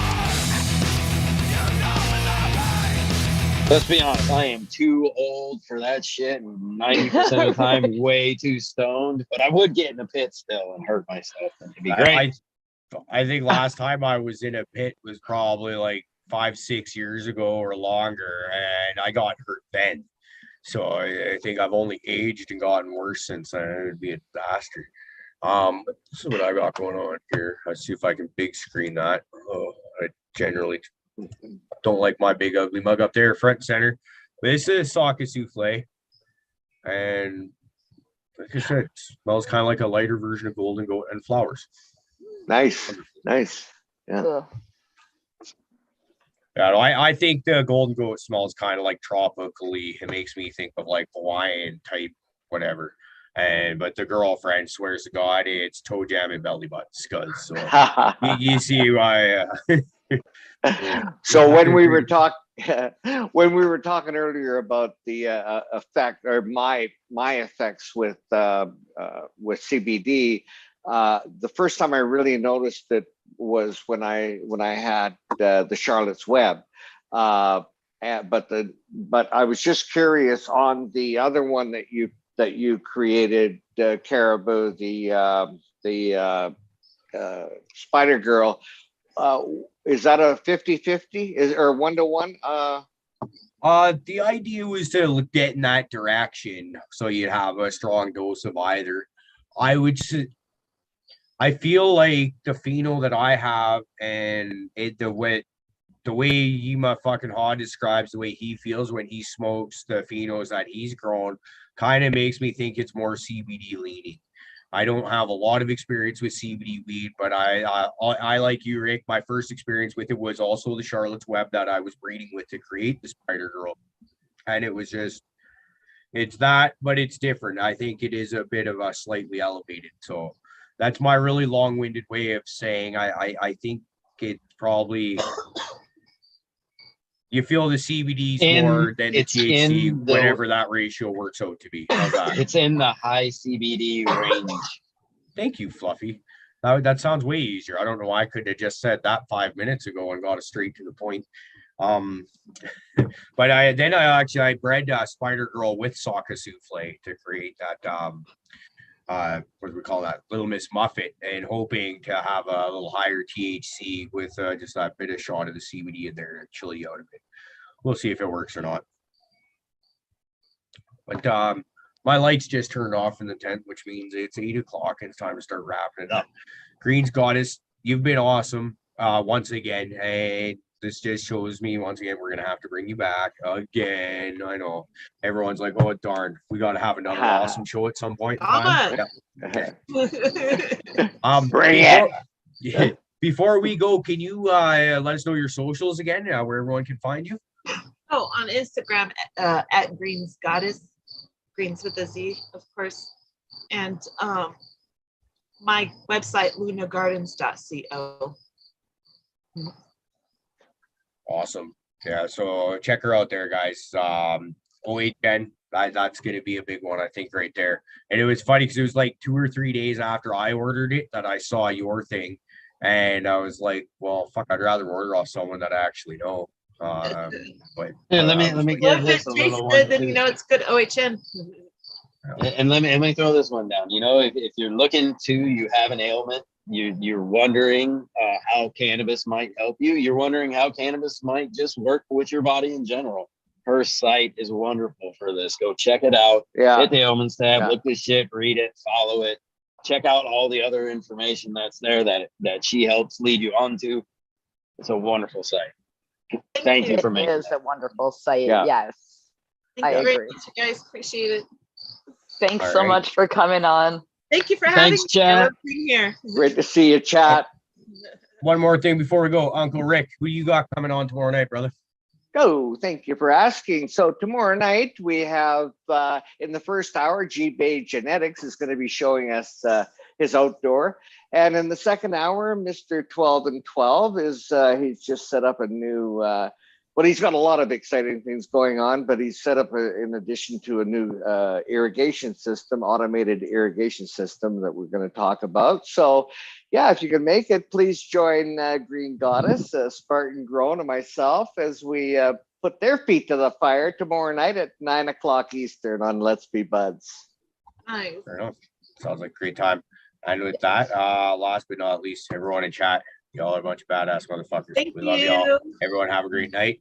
Let's be honest, I am too old for that shit, and 90% of the time way too stoned. But I would get in a pit still and hurt myself, and it'd be great. I think last time I was in a pit was probably like 5-6 years ago or longer, and I got hurt then. So I think I've only aged and gotten worse since then. It would be a disaster. This is what I got going on here. Let's see if I can big screen that. Oh, I generally don't like my big ugly mug up there front and center. But this is sake souffle. And like I said, it smells kind of like a lighter version of golden goat and flowers. Nice. Yeah. Ugh. Yeah, I think the golden goat smells kind of like tropically. It makes me think of like Hawaiian type whatever. But the girlfriend swears to God it's toe jam and belly button scuds. So you see why. So when we were talking earlier about the effect or my effects with CBD, the first time I really noticed it was when I had the Charlotte's Web, but I was just curious on the other one that you created, Caribou, the Spider Girl. Is that a 50-50 or 1-to-1? The idea was to get in that direction, so you'd have a strong dose of either. I feel like the pheno that I have and the way Yima fucking Ha describes the way he feels when he smokes the phenos that he's grown kind of makes me think it's more CBD leaning. I don't have a lot of experience with CBD weed, but I like you, Rick. My first experience with it was also the Charlotte's Web that I was breeding with to create the Spider Girl. And it was just, it's that, but it's different. I think it is a bit of a slightly elevated. So that's my really long-winded way of saying I think it probably, you feel the CBDs more than the THC, whatever that ratio works out to be. How's that? It's in the high CBD range. Thank you, Fluffy. That sounds way easier. I don't know why I couldn't have just said that 5 minutes ago and got it straight to the point. But I bred Spider Girl with Soccer Souffle to create that what do we call that, Little Miss Muffet, and hoping to have a little higher THC with just that bit of shot of the CBD in there to chill you out a bit. We'll see if it works or not. But my lights just turned off in the tent, which means it's 8 o'clock and it's time to start wrapping it up. Greenz Goddess, you've been awesome once again, and this just shows me once again we're gonna have to bring you back again. I know everyone's like, oh darn, we gotta have another awesome show at some point in time. Yeah. Bring it. Before we go, can you let us know your socials again, where everyone can find you? Oh, on Instagram at Greenz Goddess, Greenz with a Z, of course, and my website lunagardens.co. Awesome. Yeah, so check her out there, guys. 0810, that's going to be a big one, I think, right there. And it was funny because it was like 2 or 3 days after I ordered it that I saw your thing. And I was like, well, fuck, I'd rather order off someone that I actually know. But Here, let me give this a little one. Then you know it's good OHN. And let me throw this one down. You know, if you're looking to, you have an ailment, you're wondering how cannabis might help you. You're wondering how cannabis might just work with your body in general. Her site is wonderful for this. Go check it out. Yeah. Hit the ailments tab, look the shit, read it, follow it. Check out all the other information that's there that she helps lead you on to. It's a wonderful site. Thank you for making it. It is a wonderful site. Yeah. Yes. Thank you I very agree. much, you guys. Appreciate it. Thanks All so right. much for coming on. Thank you for having Thanks, me. chat. I love being here. Great to see you, chat. one more thing before we go, Uncle Rick, who you got coming on tomorrow night, brother? Oh, thank you for asking. So tomorrow night we have in the first hour, G-Bay Genetics is going to be showing us his outdoor. And in the second hour, Mr. 12 and 12 is he's just set up a new well, he's got a lot of exciting things going on, but he's set up in addition to a new irrigation system, automated irrigation system that we're going to talk about. So yeah, if you can make it, please join Green Goddess, Spartan Grown, and myself as we put their feet to the fire tomorrow night at 9 o'clock Eastern on Let's Be Buds. Nice. Fair enough. Sounds like a great time. And with that, last but not least, everyone in chat, y'all are a bunch of badass motherfuckers. Thank We love you. y'all. Everyone have a great night.